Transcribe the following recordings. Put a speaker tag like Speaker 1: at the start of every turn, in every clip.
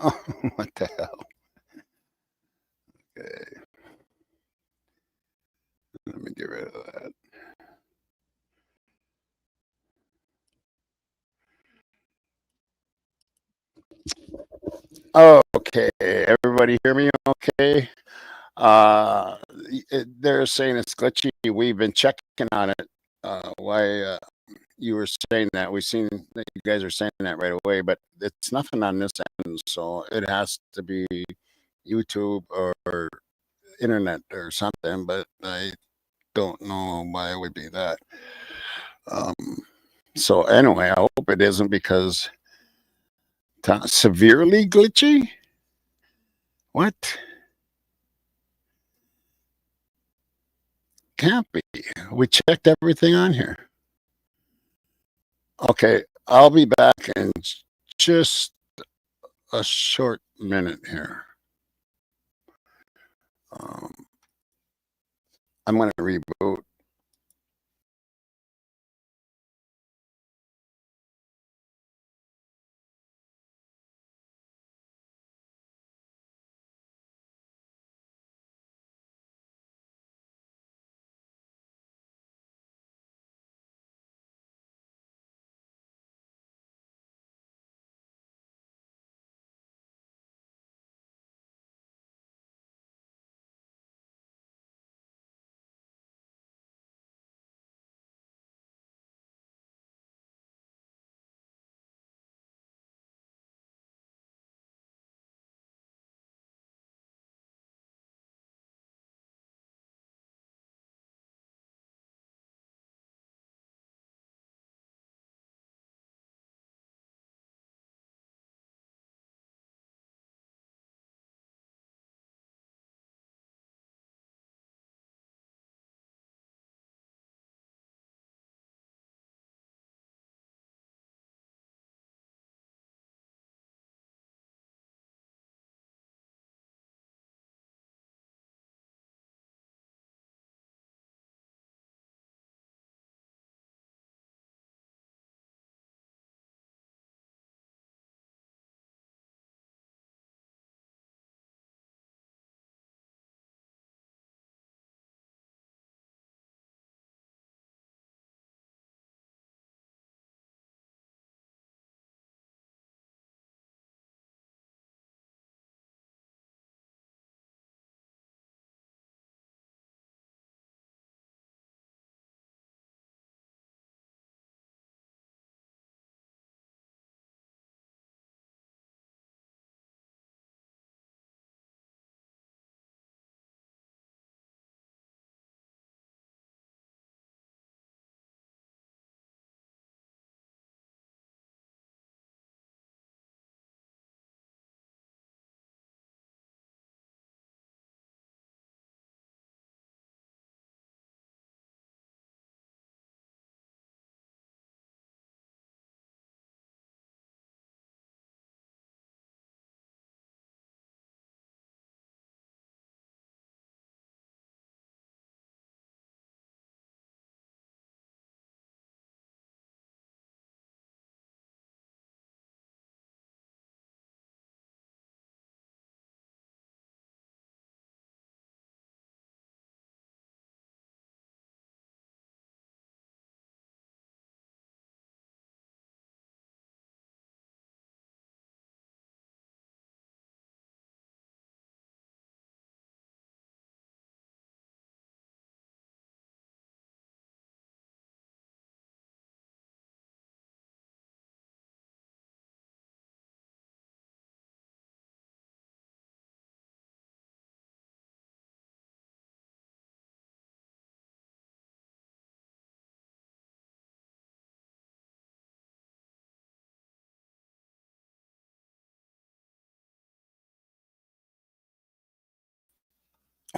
Speaker 1: Oh, what the hell? Okay, let me get rid of that. Okay, everybody hear me okay? Uh, they're saying it's glitchy. We've been checking on it. Why you were saying that? We've seen that you guys are saying that right away, but it's nothing on this end, so it has to be YouTube or internet or something. But I don't know why it would be that. Um, so anyway, I hope it isn't because severely glitchy. What? Can't be. We checked everything on here. Okay, I'll be back in just a short minute here. Um, I'm going to reboot.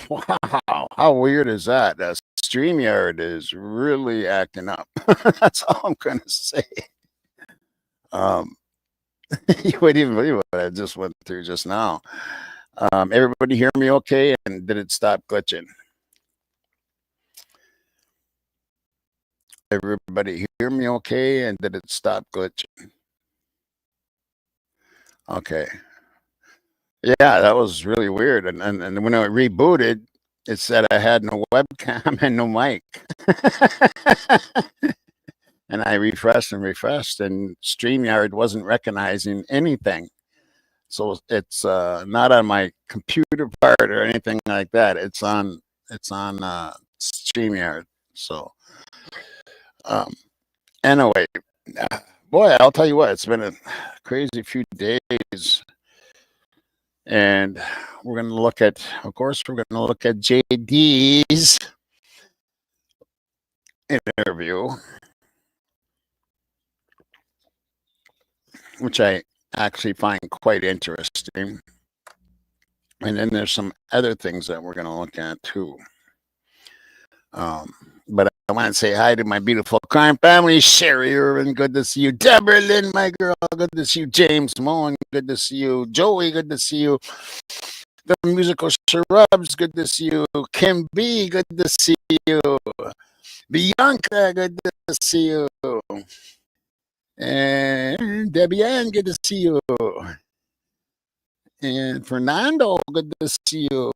Speaker 1: Wow, how weird is that? StreamYard is really acting up. That's all I'm going to say. Um, you wouldn't even believe what I just went through just now. Everybody hear me okay? And did it stop glitching? Everybody hear me okay? And did it stop glitching? Okay. Yeah, that was really weird. And when I rebooted, it said I had no webcam and no mic. And I refreshed, and StreamYard wasn't recognizing anything. So it's not on my computer part or anything like that. It's on StreamYard. So um, anyway, uh, boy, I'll tell you what, it's been a crazy few days, and we're going to look at, of course, we're going to look at JD's interview, which I actually find quite interesting. And then there's some other things that we're going to look at too. Um, but I want to say hi to my beautiful crime family. Sherry Irvin, good to see you. Deborah Lynn, my girl, good to see you. James Moen, good to see you. Joey, good to see you. The musical Shrubs, good to see you. Kim B, good to see you. Bianca, good to see you. And Debbie Ann, good to see you. And Fernando, good to see you.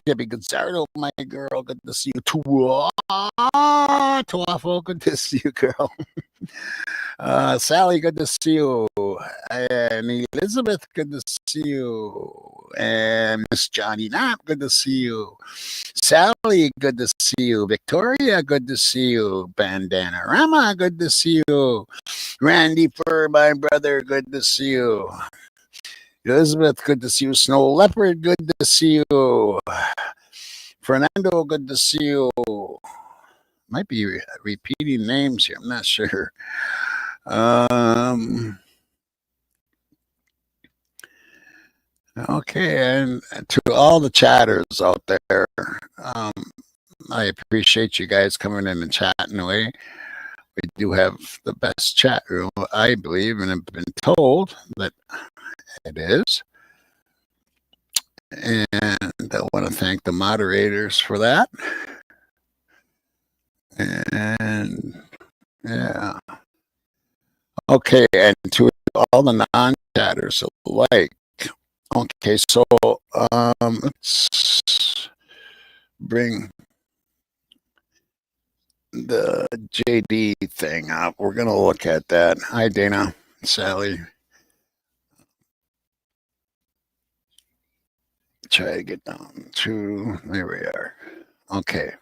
Speaker 1: Debbie Gonzalo, my girl, good to see you. Tuafo, good to see you, girl. Sally, good to see you. And Elizabeth, good to see you. And Miss Johnny Knapp, good to see you. Sally, good to see you. Victoria, good to see you. Bandana Rama, good to see you. Randy Fur, my brother, good to see you. Elizabeth, good to see you. Snow Leopard, good to see you. Fernando, good to see you. Might be repeating names here. I'm not sure. Okay, and to all the chatters out there, I appreciate you guys coming in and chatting away. We do have the best chat room, I believe, and I've been told that it is. And I want to thank the moderators for that. And yeah. Okay, and to all the non-chatters alike. Okay, so let's bring the JD thing up. We're going to look at that. Hi, Dana, Sally. Try to get down to, there we are. Okay.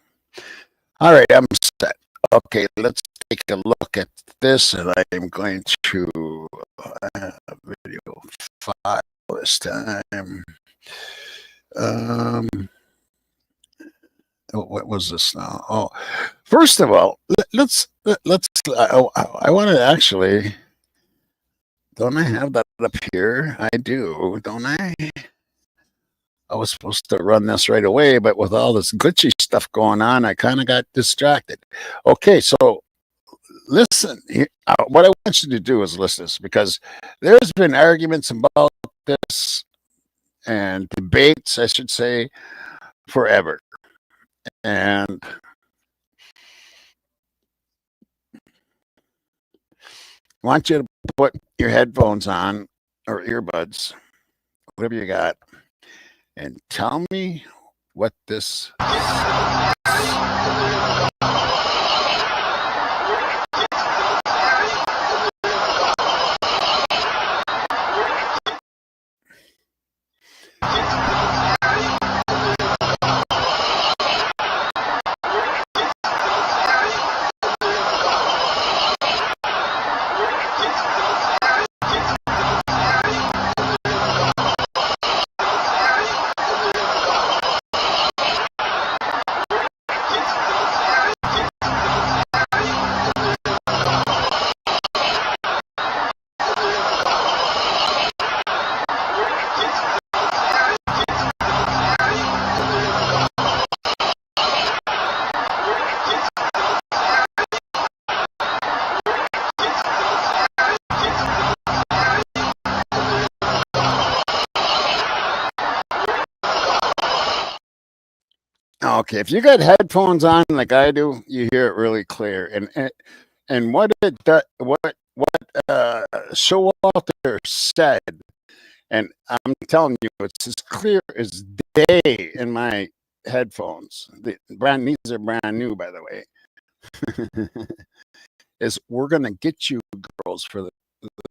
Speaker 1: All right, I'm set. Okay, let's take a look at this, and I'm going to video file this time. What was this now? Oh, first of all, let's. I want to actually. Don't I have that up here? I do, don't I? I was supposed to run this right away, but with all this glitchy stuff going on, I kind of got distracted. Okay, so listen. What I want you to do is listen to this, because there's been arguments about this and debates, I should say, forever. And I want you to put your headphones on or earbuds, whatever you got, and tell me what this. Okay, if you got headphones on like I do, you hear it really clear. And what Showalter said, And I'm telling you, it's as clear as day in my headphones. These are brand new, by the way. Is we're gonna get you girls for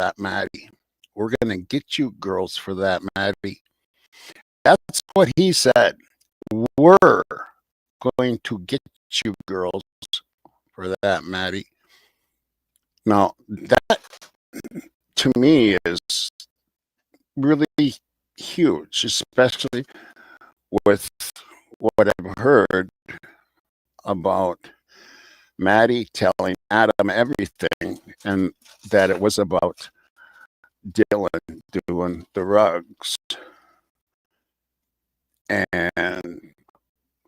Speaker 1: that, Maddie. We're gonna get you girls for that, Maddie. That's what he said. We're going to get you girls for that, Maddie. Now that to me is really huge, especially with what I've heard about Maddie telling Adam everything and that it was about Dylan doing the rugs and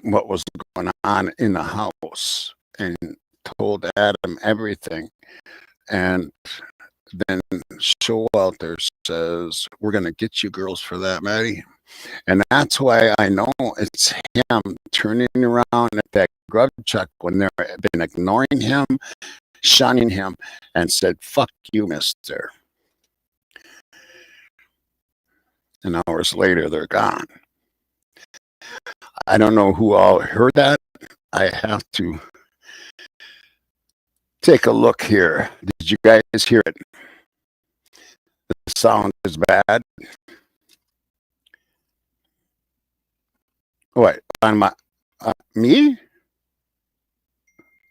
Speaker 1: what was going on in the house and told Adam everything. And then Showalter says, we're going to get you girls for that, Maddie. And that's why I know it's him turning around at that grub truck when they've been ignoring him, shunning him, and said, fuck you, mister. And hours later, they're gone. I don't know who all heard that. I have to take a look here. Did you guys hear it? The sound is bad. What, on my me?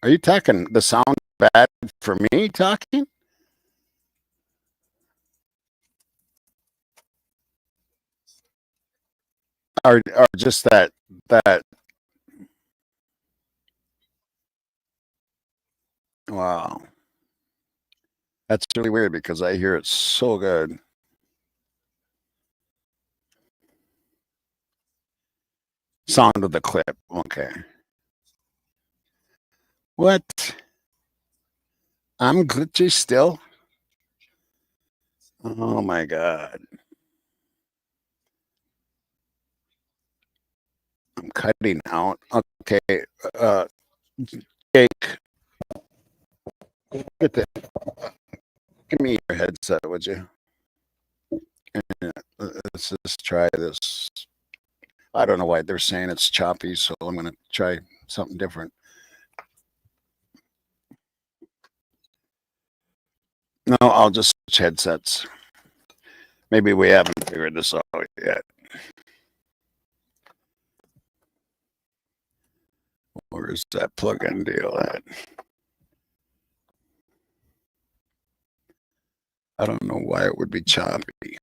Speaker 1: Are you talking the sound bad for me talking? Or just that wow. That's really weird because I hear it so good. Sound of the clip. Okay. What? I'm glitchy still? Oh my God. I'm cutting out. Okay. Jake, get the, give me your headset, would you? Let's just try this. I don't know why they're saying it's choppy, so I'm going to try something different. No, I'll just switch headsets. Maybe we haven't figured this out yet. Where's that plug-in deal at? I don't know why it would be choppy.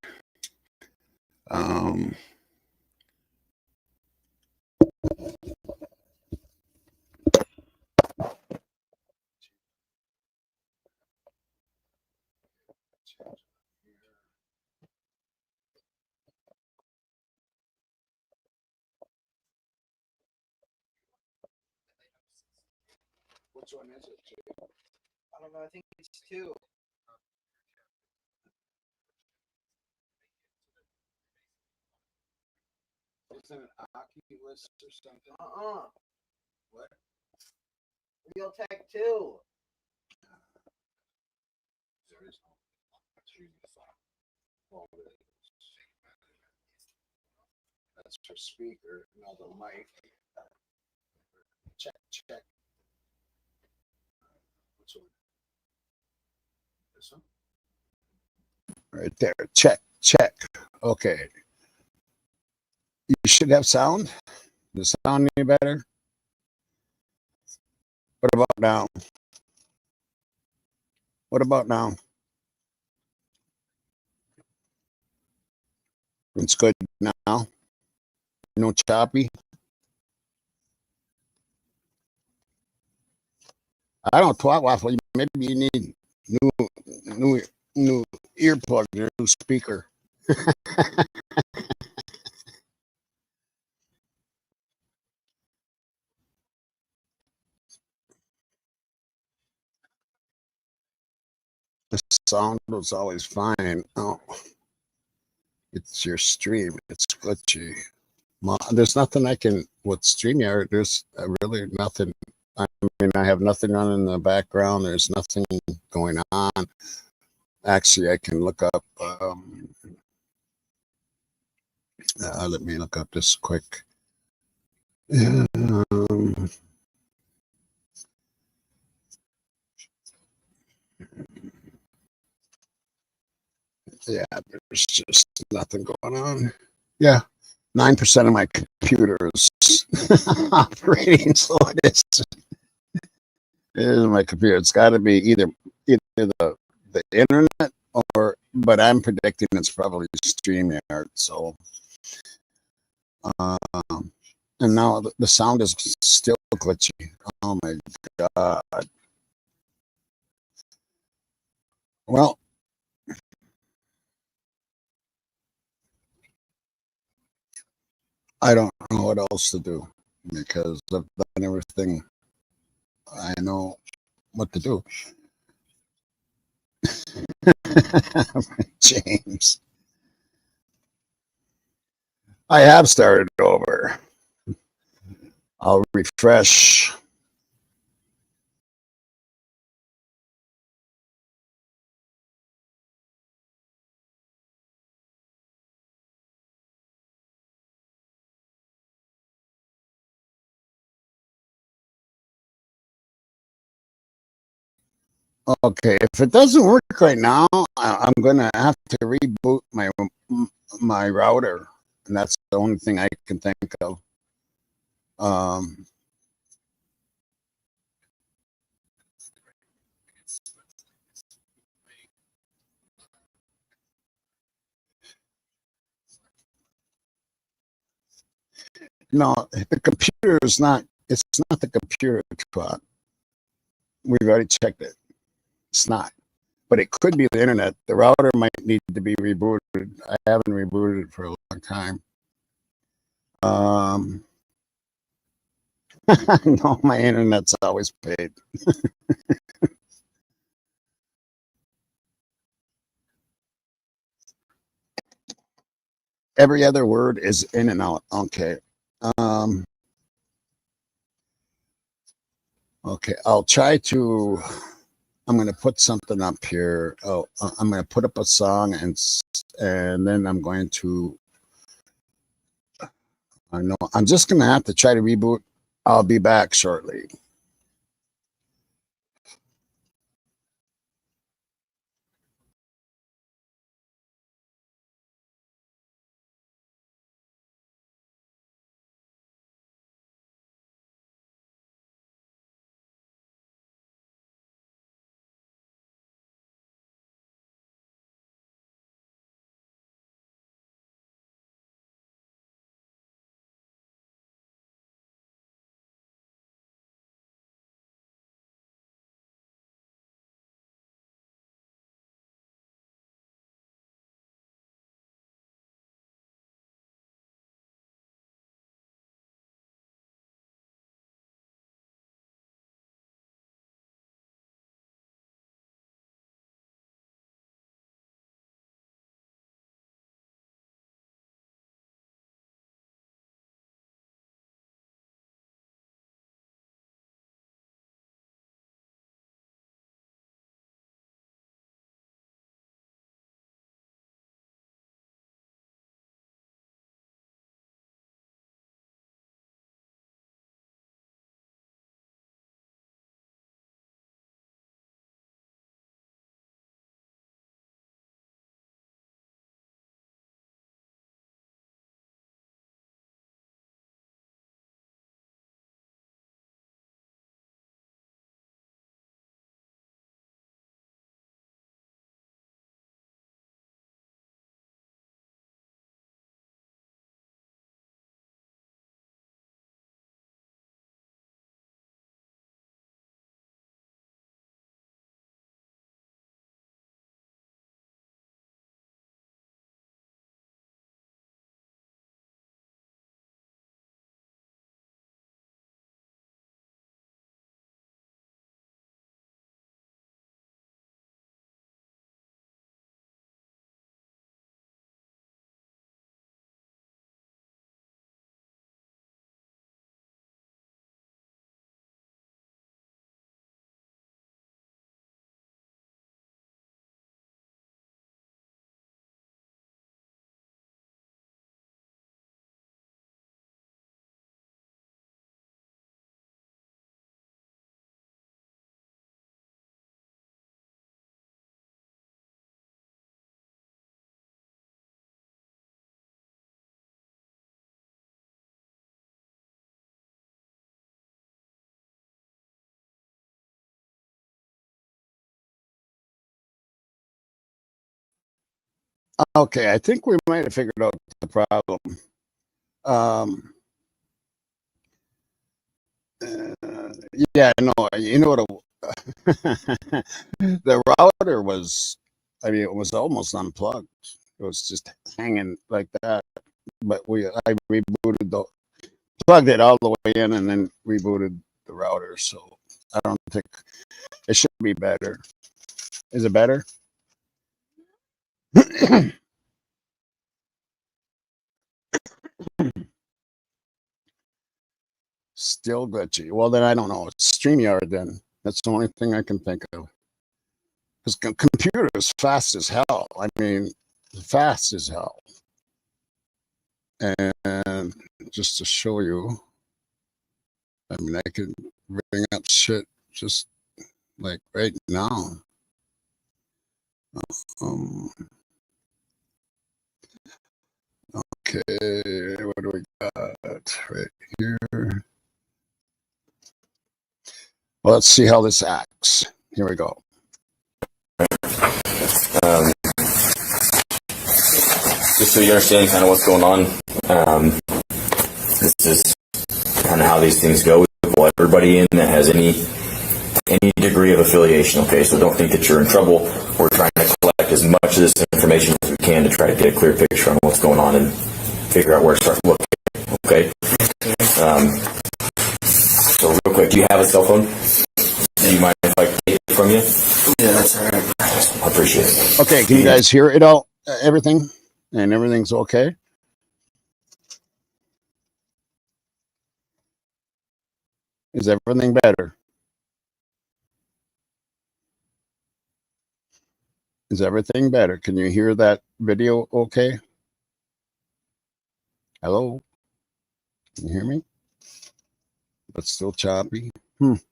Speaker 1: Which one is it, Jay?
Speaker 2: I don't know. I think it's two.
Speaker 1: Isn't it Oculus or something? What?
Speaker 2: Realtek 2.
Speaker 1: There is no. Oh, that's for speaker, not the mic. Check. Which one? This one? Right there. Check. Okay. You should have sound. Does it sound any better? What about now? What about now? It's good now. No choppy. I don't twat waffle. Maybe you need new earplug or new speaker. The sound was always fine. Oh, it's your stream. It's glitchy. There's nothing I can with StreamYard. There's really nothing. I mean, I have nothing on in the background. There's nothing going on. Actually, I can look up. Let me look up this quick. Um, yeah, there's just nothing going on. Yeah, 9% of my computer is operating, so it is my computer. It's got to be either the internet or, but I'm predicting it's probably StreamYard. So, um, and now the sound is still glitchy. Oh my god. Well, I don't know what else to do because I've done everything I know what to do. James, I have started over. I'll refresh. Okay, if it doesn't work right now, I'm gonna have to reboot my router, and that's the only thing I can think of. Um, no, the computer is not. It's not the computer, Trot. We've already checked it. It's not. But it could be the internet. The router might need to be rebooted. I haven't rebooted it for a long time. Um, no, my internet's always paid. Every other word is in and out. Okay. Um, okay. I'll try to. I'm going to put something up here. Oh, I'm going to put up a song and then I'm going to. I know I'm just going to have to try to reboot. I'll be back shortly. Okay, I think we might have figured out the problem. Yeah, no, you know what? The router was, I mean, it was almost unplugged. It was just hanging like that. But I rebooted plugged it all the way in and then rebooted the router. So I don't think it should be better. Is it better? Still glitchy. Well, then I don't know. It's StreamYard then. That's the only thing I can think of. Because computer is fast as hell. I mean, fast as hell. And just to show you, I mean, I could bring up shit just like right now. Okay, what do we got right here? Well, let's see how this acts. Here we go.
Speaker 3: Just so you understand kind of what's going on, this is kind of how these things go. We pull everybody in that has any degree of affiliation, okay? So don't think that you're in trouble. We're trying to collect as much of this information as we can to try to get a clear picture on what's going on and figure out where to start looking, okay? So real quick, do you have a cell phone? Do you mind if I take it from you?
Speaker 4: Yeah, that's all right.
Speaker 3: I appreciate it.
Speaker 1: Okay, can you guys hear it all? Everything? And everything's okay? Is everything better? Is everything better? Can you hear that video okay? Hello? Can you hear me? But still choppy?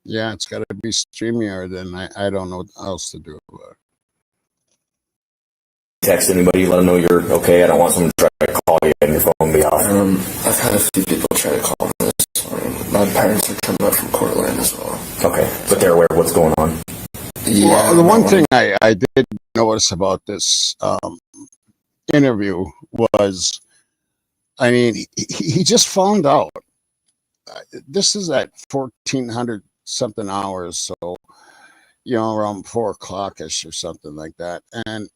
Speaker 1: Yeah, it's got to be StreamYard then. I don't know what else to do.
Speaker 3: Text anybody, let them know you're okay. I don't want someone to try to call you and your phone be off.
Speaker 4: I've had a few people try to call me this morning. My parents are coming up from Cortland as well.
Speaker 3: Okay, but they're aware of what's going on.
Speaker 4: Yeah.
Speaker 1: Well, the one thing I did notice about this interview was, I mean, he just found out. This is at 1400 something hours, so around 4 o'clock-ish or something like that. And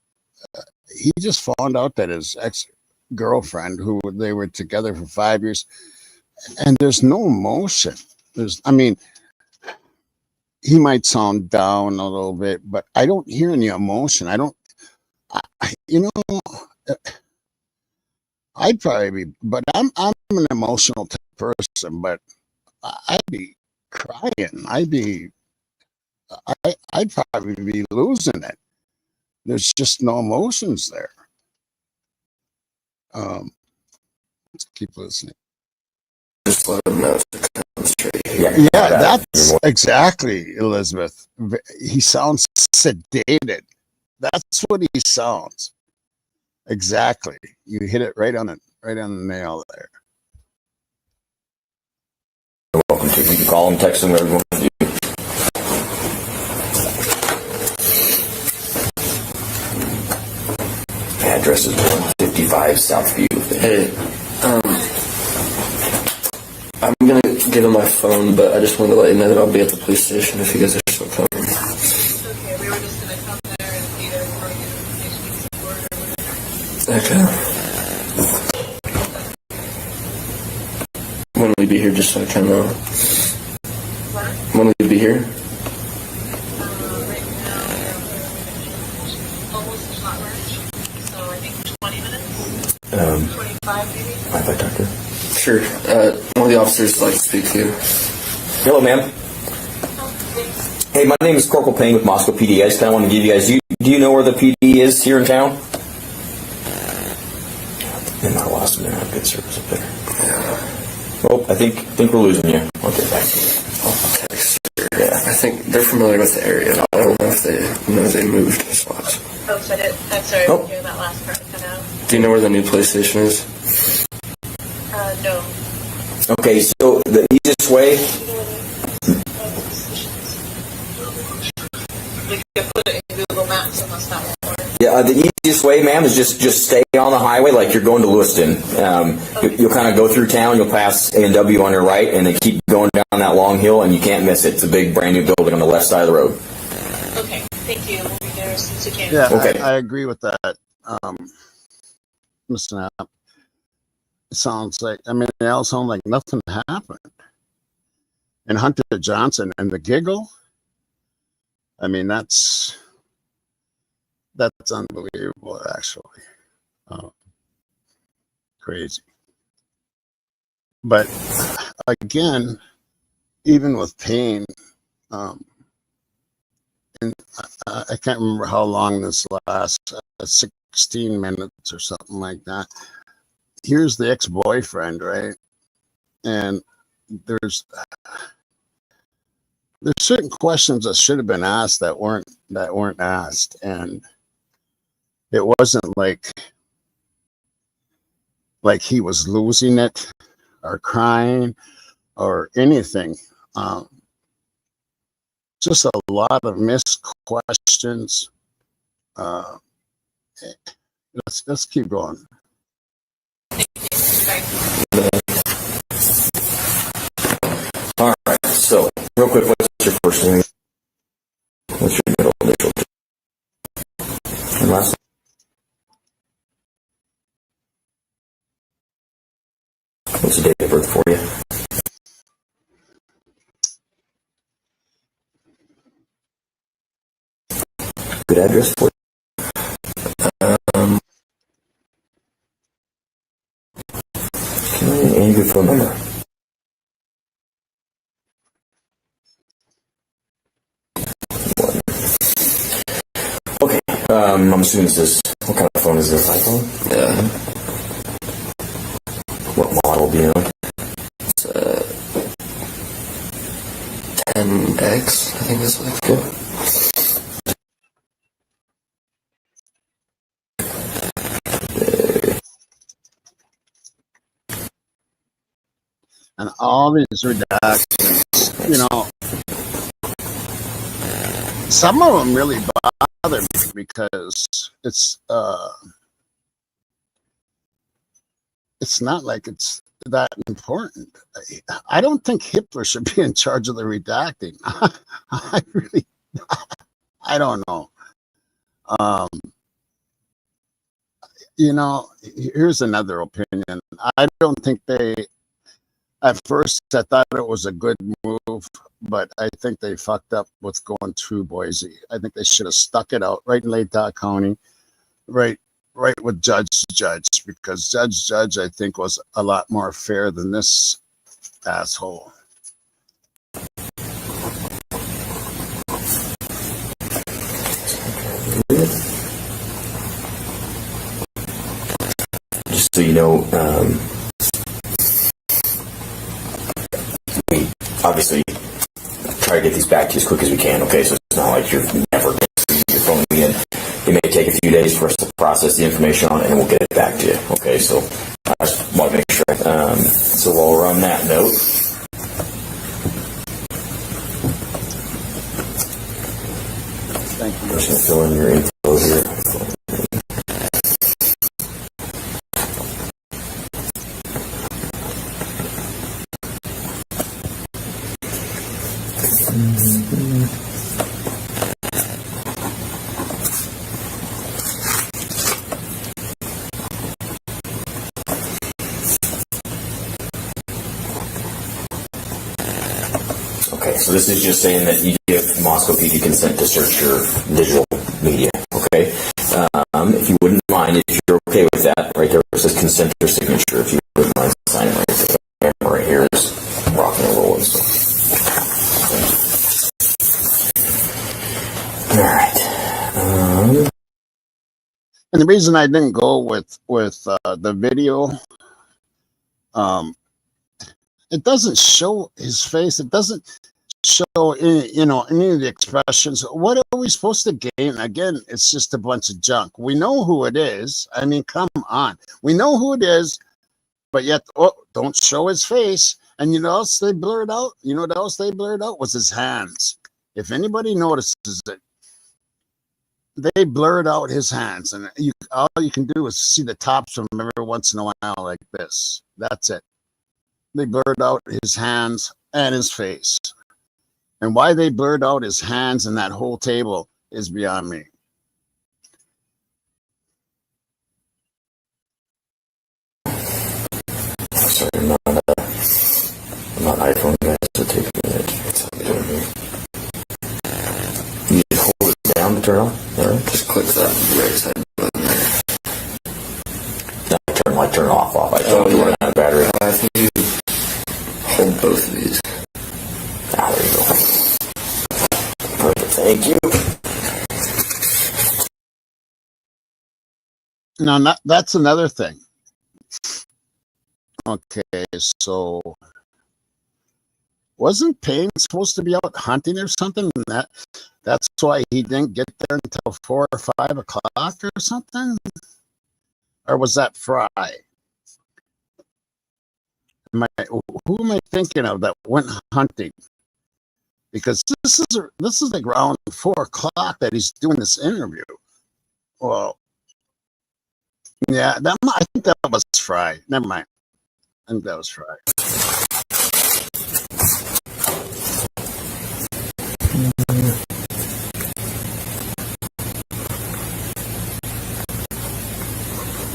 Speaker 1: he just found out that his ex-girlfriend, who they were together for 5 years, and there's no emotion. I mean, he might sound down a little bit, but I don't hear any emotion. I'd probably be, but I'm an emotional type person, but I'd be crying. I'd probably be losing it. There's just no emotions there. Let's keep listening.
Speaker 4: Just let them know to come straight.
Speaker 1: Yeah, that's exactly, Elizabeth. He sounds sedated. That's what he sounds. Exactly. You hit it right on the nail there.
Speaker 3: You're welcome to. You can call them, text them, whatever you want to do. Address is 155 Southview.
Speaker 4: Hey, I'm gonna give him my phone, but I just wanted to let you know that I'll be at the police station if you guys are still coming.
Speaker 5: Okay, we were just gonna come there and either for you support or whatever.
Speaker 4: Okay. When will you be here, just so I kind of know?
Speaker 5: What?
Speaker 4: When will you be here?
Speaker 5: Right now, almost a hot rush, so I think 20 minutes? 25 maybe?
Speaker 3: Mind if I talk to her?
Speaker 4: Sure. One of the officers would like to speak to you.
Speaker 3: Hello, ma'am. Hey, my name is Corporal Payne with Moscow PD. I just kind of want to give you guys, do you know where the PD is here in town? They might have lost them. They don't have good service up there. Oh, I think we're losing you. Okay, back.
Speaker 4: I'll text her. Yeah, I think they're familiar with the area. I don't know if they moved spots.
Speaker 5: Oh, so I'm sorry, I
Speaker 3: Oh.
Speaker 5: didn't hear that last part cut out.
Speaker 4: Do you know where the new police station is?
Speaker 5: No.
Speaker 3: Okay, so the easiest way,
Speaker 5: We could put it in Google Maps unless that won't work.
Speaker 3: yeah, the easiest way, ma'am, is just stay on the highway like you're going to Lewiston. You'll kind of go through town, you'll pass A&W on your right, and then keep going down that long hill, and you can't miss it. It's a big brand new building on the left side of the road.
Speaker 5: Okay, thank you. We'll be there as soon as we can.
Speaker 1: Yeah,
Speaker 3: Okay.
Speaker 1: I agree with that. Listen up. It sounds like, I mean, they all sound like nothing happened. And Hunter Johnson and the giggle, I mean, that's unbelievable, actually. Crazy. But again, even with pain, and I can't remember how long this lasts, 16 minutes or something like that. Here's the ex-boyfriend, right? And there's certain questions that should have been asked that weren't asked, and it wasn't like he was losing it or crying or anything. Just a lot of missed questions. Let's keep going.
Speaker 3: All right. So, real quick, what's your first name? What's your middle initial? And last? What's the date of birth for you? Good address for you? Okay, and your phone number. Okay, I'm assuming this is, what kind of phone is this, iPhone?
Speaker 4: Yeah.
Speaker 3: What model do you know?
Speaker 4: It's 10X, I think that's what it's called.
Speaker 1: And all these redactions, you know, some of them really bother me because it's not like it's that important. I don't think Hitler should be in charge of the redacting. I don't know. You know, here's another opinion. I don't think at first I thought it was a good move, but I think they fucked up with going through Boise. I think they should have stuck it out right in Lake County, right with Judge, because Judge, I think, was a lot more fair than this asshole.
Speaker 3: Just so you know, we obviously try to get these back to you as quick as we can, okay? So it's not like you're never going to see your phone in. It may take a few days for us to process the information on it, and we'll get it back to you, okay? So I just want to make sure. So while we're on that note,
Speaker 1: Thank you.
Speaker 3: I'm just going to fill in your info here. Okay, so this is just saying that you give Moscow PD consent to search your digital media, okay? If you wouldn't mind, if you're okay with that, right there it says consent or signature. If you wouldn't mind signing right there. The camera right here is rocking and rolling. So. All right.
Speaker 1: And the reason I didn't go with the video, it doesn't show his face. It doesn't show any of the expressions. What are we supposed to gain? Again, it's just a bunch of junk. We know who it is. I mean, come on. We know who it is, but yet, don't show his face. And you know what else they blurred out? You know what else they blurred out was his hands. If anybody notices it, they blurred out his hands, and all you can do is see the tops of them every once in a while like this. That's it. They blurred out his hands and his face. And why they blurred out his hands and that whole table is beyond me.
Speaker 3: Sorry, I'm not an iPhone guy, so take a minute. You just hold it down to turn on? Right.
Speaker 4: Just click that right side button there.
Speaker 3: No, turn off. I thought you were out of battery.
Speaker 4: I think you hold both of these.
Speaker 3: Ah, there you go. Perfect, thank you.
Speaker 1: Now, that's another thing. Okay, so wasn't Payne supposed to be out hunting or something? And that's why he didn't get there until 4 or 5 o'clock or something? Or was that Fry? Who am I thinking of that went hunting? Because this is like around 4 o'clock that he's doing this interview. Well, yeah, I think that was Fry. Never mind. I think that was Fry.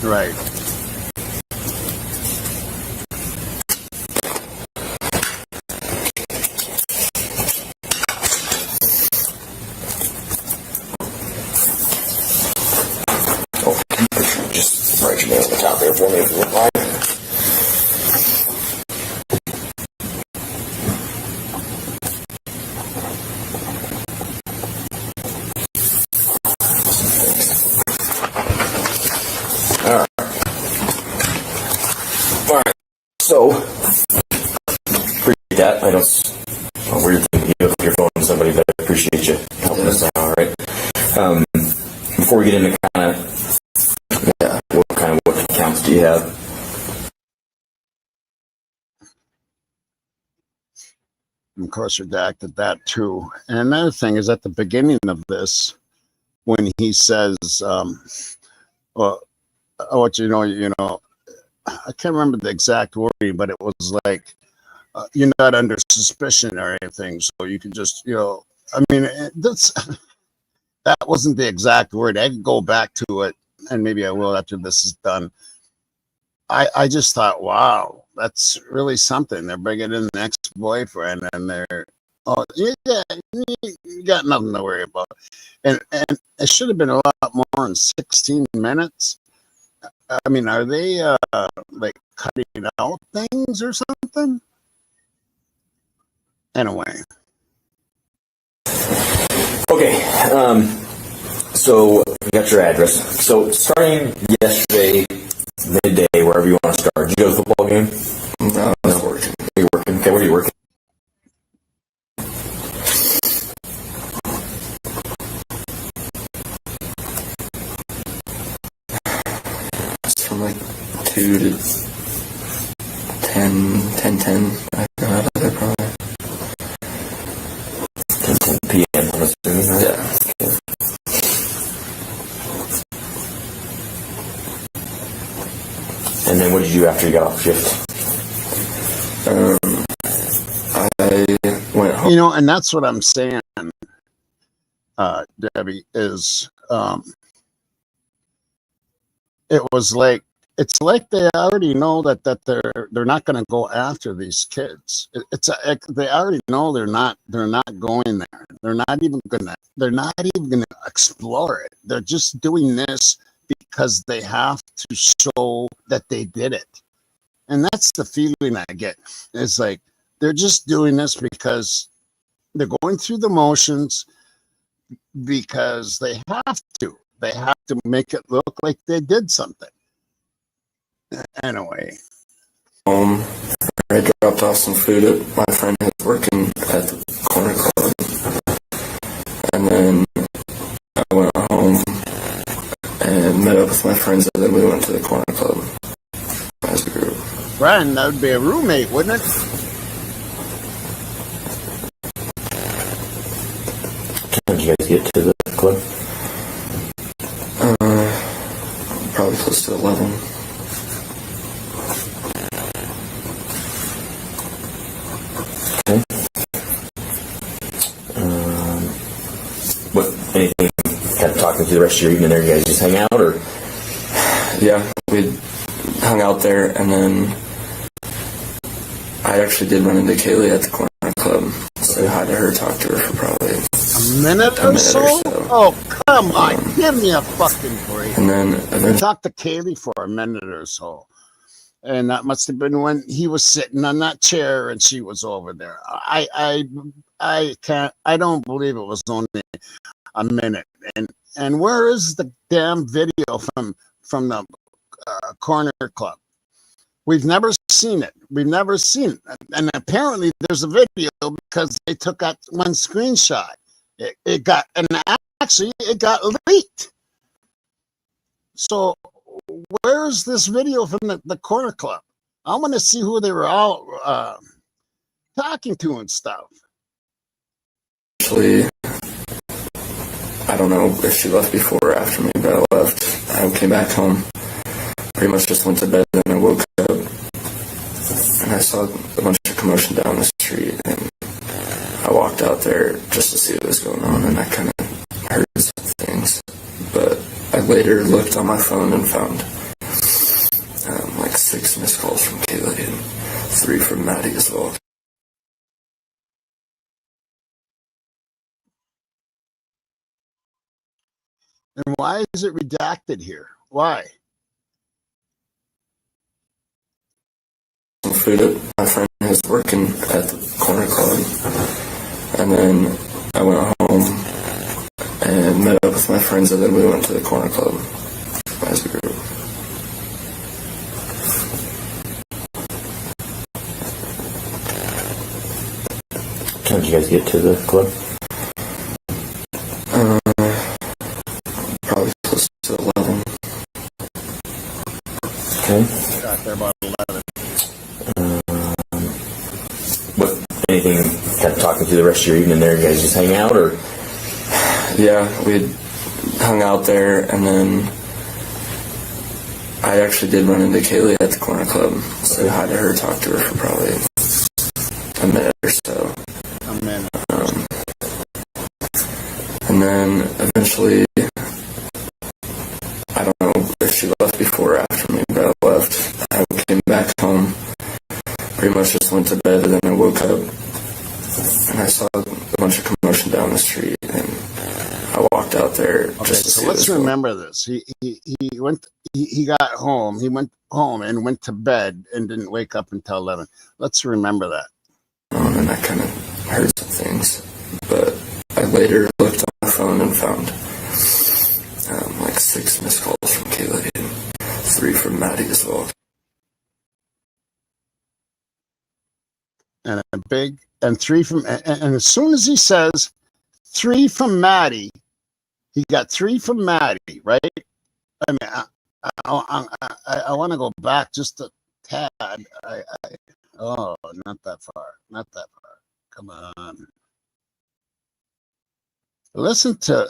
Speaker 1: Right.
Speaker 3: Oh, just write your name on the top there for me if you wouldn't mind. So, appreciate that. I don't. A weird thing to give your phone to somebody, but I appreciate you helping us out. All right. Before we get into what accounts do you have?
Speaker 1: Of course, redacted that too. And another thing is at the beginning of this, when he says, "Well, I want you to know." I can't remember the exact wording, but it was like, you're not under suspicion or anything, so you can just, I mean, that wasn't the exact word. I could go back to it, and maybe I will after this is done. I just thought, wow, that's really something. They're bringing in the ex-boyfriend, and they're, oh, yeah, you got nothing to worry about. And it should have been a lot more than 16 minutes. I mean, are they like cutting out things or something? Anyway.
Speaker 3: Okay. So you got your address. So starting yesterday, midday, wherever you want to start. Did you go to the football game?
Speaker 4: No, I was working.
Speaker 3: You're working. Okay, where are you working?
Speaker 4: From like 2 to 10, I got out of there probably.
Speaker 3: 10 p.m. I'm assuming, right?
Speaker 4: Yeah.
Speaker 3: Okay. And then what did you do after you got off shift?
Speaker 4: I went home.
Speaker 1: And that's what I'm saying, Debbie, is it was like, it's like they already know that they're not going to go after these kids. They already know they're not going there. They're not even gonna explore it. They're just doing this because they have to show that they did it. And that's the feeling I get. It's like they're just doing this because they're going through the motions, because they have to. They have to make it look like they did something. Anyway.
Speaker 4: Home. I dropped off some food at my friend who's working at the corner club. And then I went home and met up with my friends, and then we went to the corner club as a group.
Speaker 1: Brian, that would be a roommate, wouldn't it?
Speaker 3: How did you guys get to the club?
Speaker 4: to 11.
Speaker 3: Okay. What? Anything? Kind of talking through the rest of your evening there? You guys just hang out, or?
Speaker 4: Yeah, we hung out there, and then I actually did run into Kaylee at the corner club. Say hi to her, talk to her for probably
Speaker 1: A minute or so? Oh, come on. Give me a fucking break.
Speaker 4: And then
Speaker 1: I
Speaker 4: eventually,
Speaker 1: talked to Kaylee for a minute or so. And that must have been when he was sitting on that chair and she was over there. I don't believe it was only a minute. And where is the damn video from the corner club? We've never seen it. We've never seen it. And apparently there's a video because they took out one screenshot. It got leaked. So where's this video from the corner club? I want to see who they were all talking to and stuff.
Speaker 4: I don't know if she left before or after me, but I left. I came back home, pretty much just went to bed, and I woke up, and I saw a bunch of commotion down the street, and I walked out there just to see what was going on, and I kind of heard some things. But I later looked on my phone and found like 6 missed calls from Kaylee and 3 from Maddie as well.
Speaker 1: And why is it redacted here? Why?
Speaker 4: Some food at my friend who's working at the corner club, and then I went home and met up with my friends, and then we went to the corner club as a group.
Speaker 3: How did you guys get to the club?
Speaker 4: Probably close to 11.
Speaker 3: Okay.
Speaker 1: Got there about 11.
Speaker 3: What? Anything? Kind of talking through the rest of your evening there? You guys just hang out, or?
Speaker 4: Yeah, we hung out there, and then I actually did run into Kaylee at the corner club. Say hi to her, talk to her for probably a minute or so.
Speaker 1: A minute.
Speaker 4: And then eventually, I don't know if she left before or after me, but I left. I came back home, pretty much just went to bed, and then I woke up, and I saw a bunch of commotion down the street, and I walked out there just
Speaker 1: Okay,
Speaker 4: to
Speaker 1: so
Speaker 4: see
Speaker 1: let's
Speaker 4: this one.
Speaker 1: remember this. He got home. He went home and went to bed and didn't wake up until 11. Let's remember that.
Speaker 4: And I kind of heard some things, but I later looked on my phone and found like 6 missed calls from Kaylee and 3 from Maddie as well.
Speaker 1: And and 3 from, and as soon as he says 3 from Maddie, he got 3 from Maddie, right? I mean, I want to go back just a tad. Oh, not that far. Come on. Listen to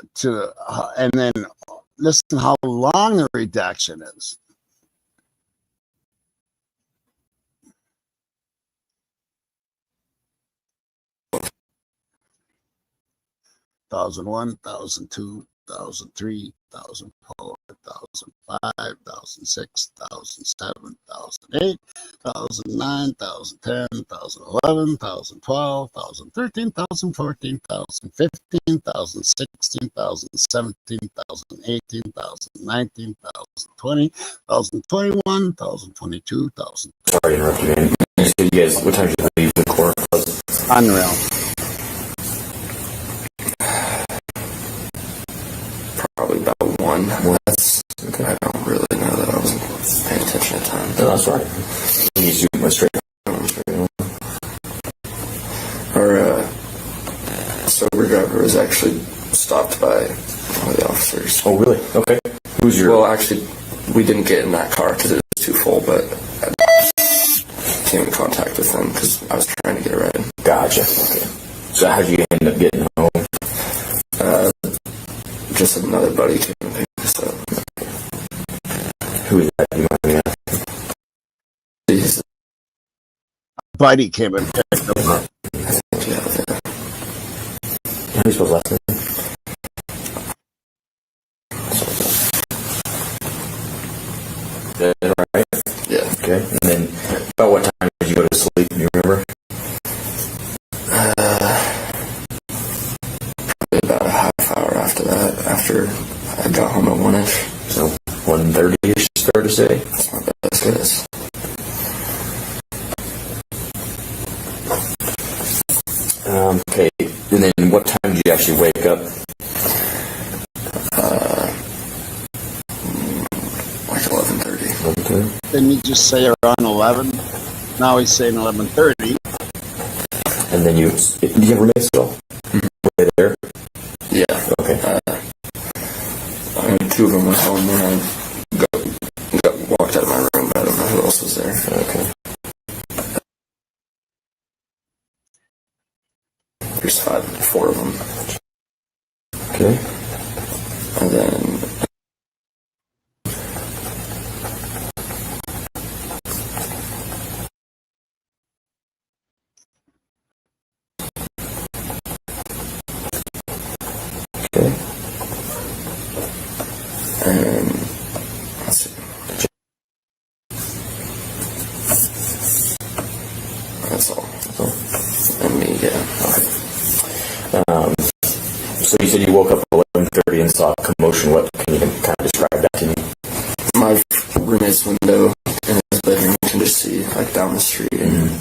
Speaker 1: and then listen how long the redaction is. Thousand 1,002, 1,003, 1,004, 1,005, 1,006, 1,007, 1,008, 1,009, 1,010, 1,011, 1,012, 1,013, 1,014, 1,015, 1,016, 1,017, 1,018, 1,019, 1,020, 1,021, 1,022, 1,000.
Speaker 3: Sorry to interrupt you, man. So you guys, what time did you leave the corner club?
Speaker 1: Unreal.
Speaker 4: Probably about 1. Well, that's okay. I don't really know that I wasn't paying attention at the time.
Speaker 3: No, that's right. You just went straight home.
Speaker 4: Our sober driver was actually stopped by one of the officers.
Speaker 3: Oh, really? Okay. Who's your...
Speaker 4: Well, actually, we didn't get in that car because it was too full, but I came in contact with them because I was trying to get a ride.
Speaker 3: Gotcha. Okay. So how did you end up getting home?
Speaker 4: Just another buddy came and picked us up.
Speaker 3: Who Who is that? You mind me asking?
Speaker 4: He's,
Speaker 1: Buddy came and picked him up.
Speaker 4: yeah.
Speaker 3: How do you spell his last name? Right.
Speaker 4: Yeah.
Speaker 3: Okay. And then, about what time did you go to sleep? Do you remember?
Speaker 4: Probably about a half hour after that, after I got home at 1-ish.
Speaker 3: So 1:30ish, fair to say.
Speaker 4: That's my best guess.
Speaker 3: Okay. And then, what time did you actually wake up?
Speaker 4: Like 11:30.
Speaker 3: Okay.
Speaker 1: Didn't you just say around 11? Now he's saying 11:30.
Speaker 3: And then did you have roommates at all? Were they there?
Speaker 4: Yeah.
Speaker 3: Okay.
Speaker 4: I mean, two of them went home when I walked out of my room, but I don't know who else was there.
Speaker 3: Okay.
Speaker 4: There's four of them.
Speaker 3: Okay.
Speaker 4: And then
Speaker 3: Okay.
Speaker 4: and let's see. That's all. And me, yeah.
Speaker 3: So you said you woke up at 11:30 and saw a commotion. What can you kind of describe that to me?
Speaker 4: My roommate's window in his bedroom, you can just see like down the street, and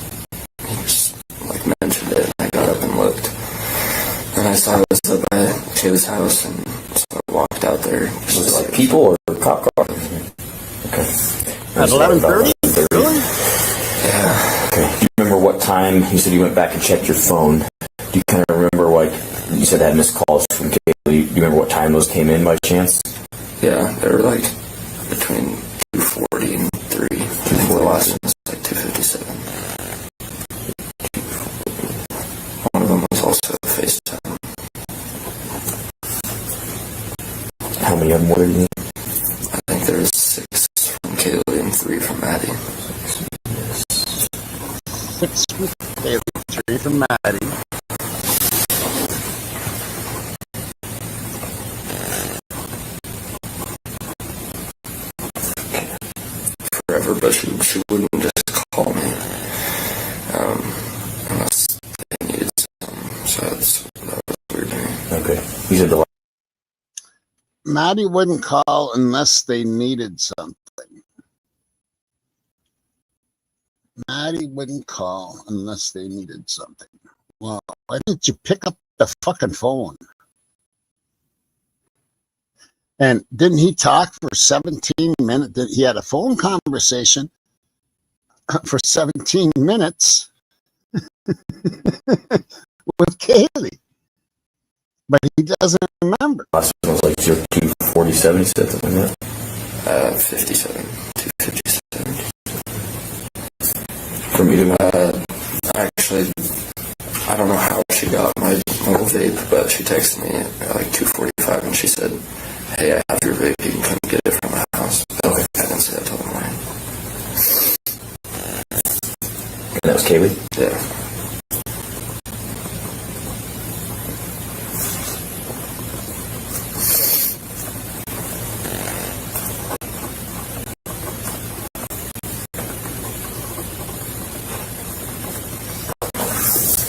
Speaker 4: he just like mentioned it. And I got up and looked, and I saw it was up by Kayla's house, and so I walked out there.
Speaker 3: Was it like people or cop car? Okay.
Speaker 1: At 11:30? Really?
Speaker 4: Yeah.
Speaker 3: Okay. Do you remember what time you said you went back and checked your phone? Do you kind of remember what you said had missed calls from Kaylee? Do you remember what time those came in by chance?
Speaker 4: Yeah, they were like between 2:40 and 3. I think the last one was like 2:57. One of them was also a FaceTime.
Speaker 3: How many of them were there?
Speaker 4: I think there was 6 from Kaylee and 3 from Maddie.
Speaker 1: 6 from Kaylee, 3 from Maddie.
Speaker 4: Forever, but she wouldn't just call me unless they needed something. So that was weird to me.
Speaker 3: Okay. You said the last.
Speaker 1: Maddie wouldn't call unless they needed something. Maddie wouldn't call unless they needed something. Well, why didn't you pick up the fucking phone? And didn't he talk for 17 minutes? He had a phone conversation for 17 minutes with Kaylee. But he doesn't remember.
Speaker 3: Last one was like 2:47, you said something like that?
Speaker 4: 57. 2:57.
Speaker 3: From either one?
Speaker 4: Actually, I don't know how she got my mobile vape, but she texted me at like 2:45 and she said, "Hey, I have your vape, you can come get it from my house." Okay. I didn't say that till the morning.
Speaker 3: And that was Kaylee?
Speaker 4: Yeah.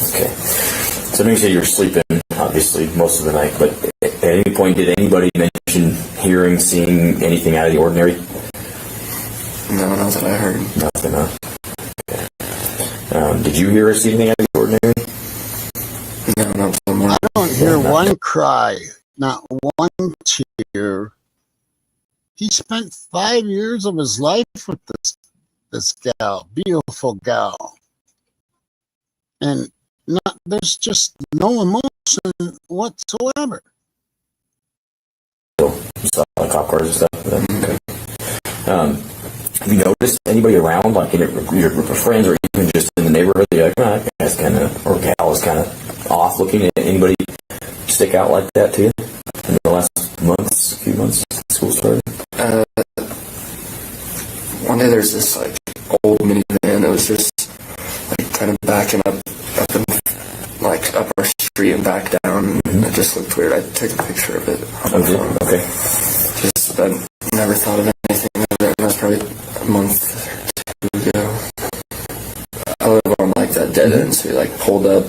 Speaker 3: Okay. So I know you said you were sleeping, obviously, most of the night, but at any point did anybody mention hearing, seeing anything out of the ordinary?
Speaker 4: No, not that I heard.
Speaker 3: Nothing, huh? Okay. Did you hear or see anything out of the ordinary?
Speaker 4: No, not till the morning.
Speaker 1: I don't hear one cry, not one tear. He spent 5 years of his life with this gal, beautiful gal. And there's just no emotion whatsoever.
Speaker 3: So you saw like cop cars and stuff? Okay. Have you noticed anybody around, like in your group of friends or even just in the neighborhood, you're like, oh, that guy's kind of, or gal is kind of off looking? At anybody stick out like that to you in the last few months since school started?
Speaker 4: one day there's this like old minivan that was just like kind of backing up and like up our street and back down, and it just looked weird. I took a picture of it on my phone.
Speaker 3: Okay.
Speaker 4: Just I never thought of anything of it. That was probably a month or 2 ago. I live on like that dead end, so we like pulled up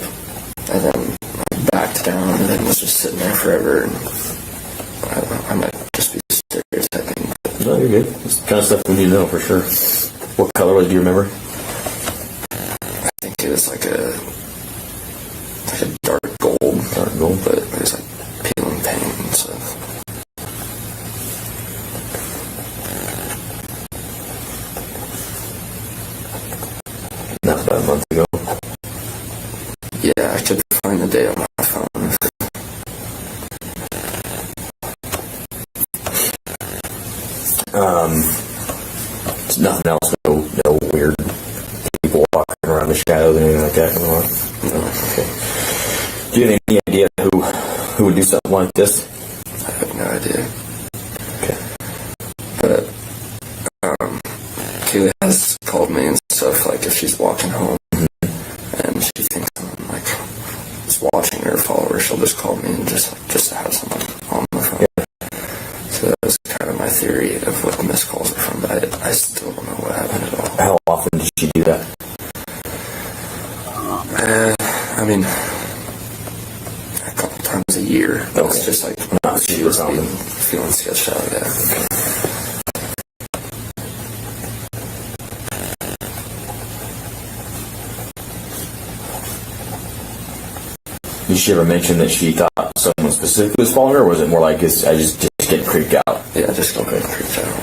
Speaker 4: and then like backed down and then was just sitting there forever. And I don't know, I might just be stereotyping.
Speaker 3: No, you're good. It's the kind of stuff we need to know for sure. What color was it? Do you remember?
Speaker 4: I think it was like a dark gold.
Speaker 3: Dark gold.
Speaker 4: But it was like peeling paint and stuff.
Speaker 3: Not about a month ago.
Speaker 4: Yeah, I could find the day on my phone.
Speaker 3: There's nothing else, no weird people walking around the shadows or anything like that going on? No. Okay. Do you have any idea who would do something like this?
Speaker 4: I have no idea.
Speaker 3: Okay.
Speaker 4: But Kaylee has called me and stuff, like if she's walking home and she thinks I'm like is watching her follower, she'll just call me and just to have someone on the phone. Yeah. So that was kind of my theory of what the missed calls are from, but I still don't know what happened at all.
Speaker 3: How often did she do that?
Speaker 4: I mean, a couple times a year. But it's just like
Speaker 3: not
Speaker 4: she was feeling sketched out. Yeah. Okay.
Speaker 3: Did she ever mention that she thought someone specific was following her, or was it more like I just get creeped out?
Speaker 4: Yeah, just get creeped out.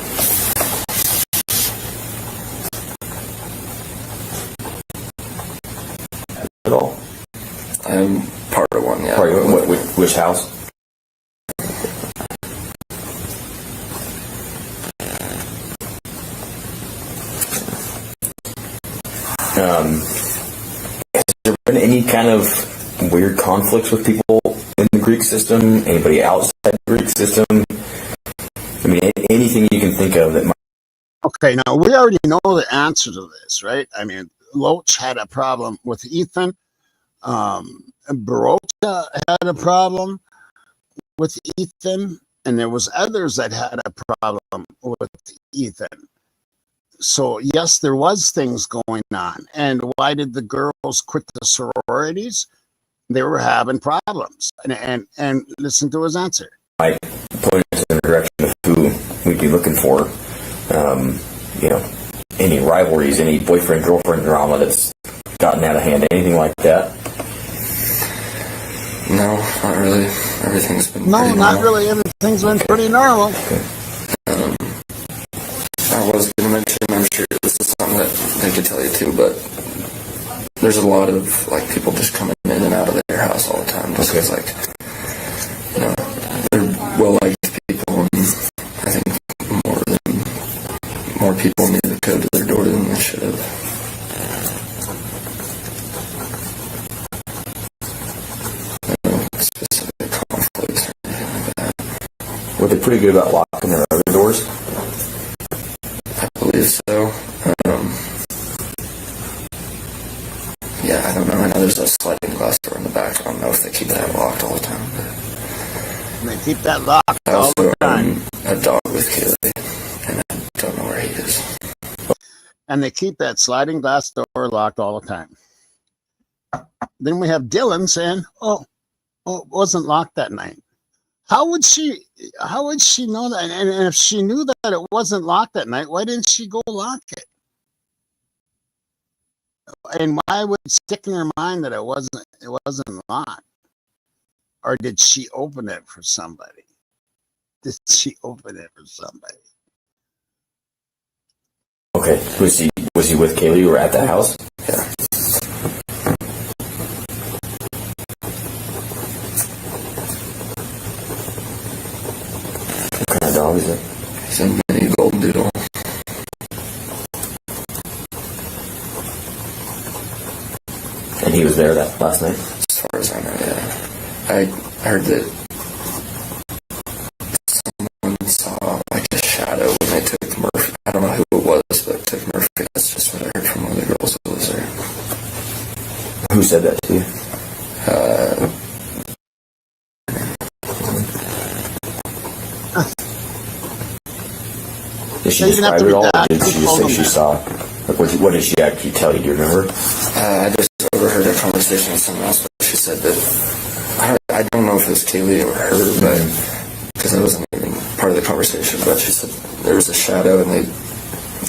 Speaker 3: At all?
Speaker 4: I'm part of one, yeah.
Speaker 3: Part of which house? Has there been any kind of weird conflicts with people in the Greek system? Anybody outside the Greek system? I mean, anything you can think of that might...
Speaker 1: Okay, now we already know the answer to this, right? I mean, Loach had a problem with Ethan. Baroka had a problem with Ethan, and there was others that had a problem with Ethan. So yes, there was things going on. And why did the girls quit the sororities? They were having problems. And listen to his answer.
Speaker 3: Might point us in the direction of who we'd be looking for. Any rivalries, any boyfriend-girlfriend drama that's gotten out of hand, anything like that?
Speaker 4: No, not really. Everything's been
Speaker 1: No,
Speaker 4: pretty
Speaker 1: not
Speaker 4: normal.
Speaker 1: really. Everything's been pretty normal.
Speaker 3: Okay.
Speaker 4: I was going to mention, I'm sure this is something that they could tell you too, but there's a lot of like people just coming in and out of their house all the time. Just because, like, they're well-liked people, and I think more people need to go to their door than they should have. No specific conflicts or anything like that.
Speaker 3: Were they pretty good about locking their other doors?
Speaker 4: I believe so. Yeah, I don't know. I know there's a sliding glass door in the back. I don't know if they keep that locked all the time.
Speaker 1: And they keep that locked
Speaker 4: I
Speaker 1: all
Speaker 4: also
Speaker 1: the time.
Speaker 4: own a dog with Kaylee, and I don't know where he is.
Speaker 1: And they keep that sliding glass door locked all the time. Then we have Dylan saying, oh, it wasn't locked that night. How would she know that? And if she knew that it wasn't locked that night, why didn't she go lock it? And why would it stick in her mind that it wasn't locked? Or did she open it for somebody? Did she open it for somebody?
Speaker 3: Okay. Was he with Kaylee or at the house?
Speaker 4: Yeah.
Speaker 3: What kind of dog is it?
Speaker 4: He's a mini golden doodle.
Speaker 3: And he was there that last night?
Speaker 4: As far as I know, yeah. I heard that someone saw like a shadow when they took Murphy. I don't know who it was, but
Speaker 3: said that to you? Did she
Speaker 1: Doesn't have
Speaker 3: describe
Speaker 1: to
Speaker 3: it
Speaker 1: be
Speaker 3: all, or
Speaker 1: that.
Speaker 3: did she just say she saw? Like, what did she actually tell you? Do you remember?
Speaker 4: I just overheard a conversation with someone else, but she said that I don't know if it was Kaylee or her, but because I wasn't even part of the conversation. But she said there was a shadow, and they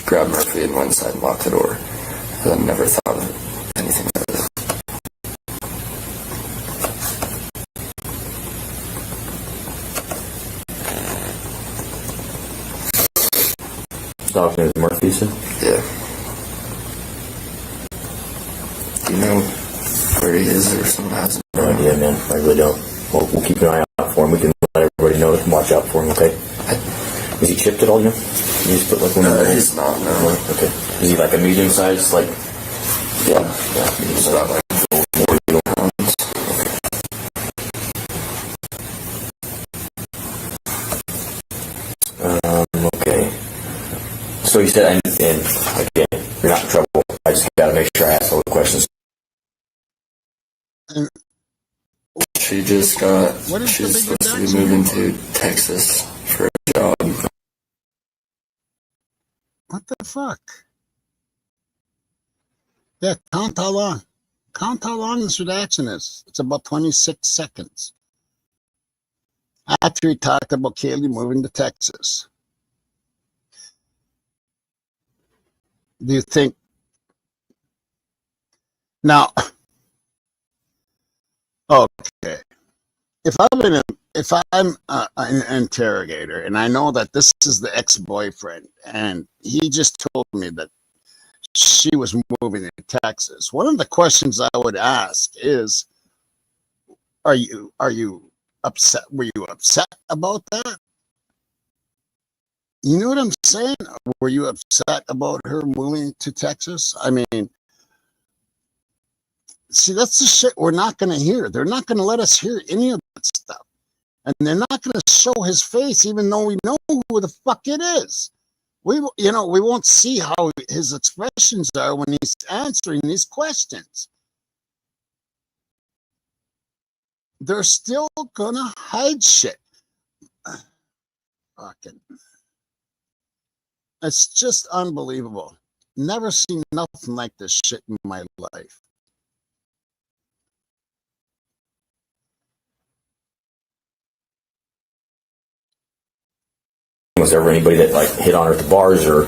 Speaker 4: grabbed Murphy and went inside and locked the door. And I never thought of anything about it.
Speaker 3: Dog's name is Murphy, you said?
Speaker 4: Yeah. Do you know where he is, or someone has him?
Speaker 3: No idea, man. I really don't. We'll keep an eye out for him. We can let everybody know to watch out for him, okay? Is he chipped at all, you know? You just put like one of
Speaker 4: He's not, no.
Speaker 3: Okay. Is he like a medium size, like?
Speaker 4: Yeah.
Speaker 3: Yeah.
Speaker 4: He's about like 40 pounds.
Speaker 3: Okay. So you said, and again, you're not in trouble. I just gotta make sure I ask all the questions.
Speaker 4: She just got,
Speaker 1: What is
Speaker 4: she's
Speaker 1: the big
Speaker 4: supposed to be
Speaker 1: reduction?
Speaker 4: moving to Texas for a job.
Speaker 1: What the fuck? Yeah, count how long. Count how long this redaction is. It's about 26 seconds. After he talked about Kaylee moving to Texas. Do you think now? Okay, if I'm an interrogator and I know that this is the ex-boyfriend and he just told me that she was moving to Texas, one of the questions I would ask is, are you upset? Were you upset about that? You know what I'm saying? Were you upset about her moving to Texas? I mean, see, that's the shit we're not going to hear. They're not going to let us hear any of that stuff. And they're not going to show his face, even though we know who the fuck it is. We won't see how his expressions are when he's answering these questions. They're still going to hide shit. Fucking. It's just unbelievable. Never seen nothing like this shit in my life.
Speaker 3: Was there ever anybody that like hit on her at the bars or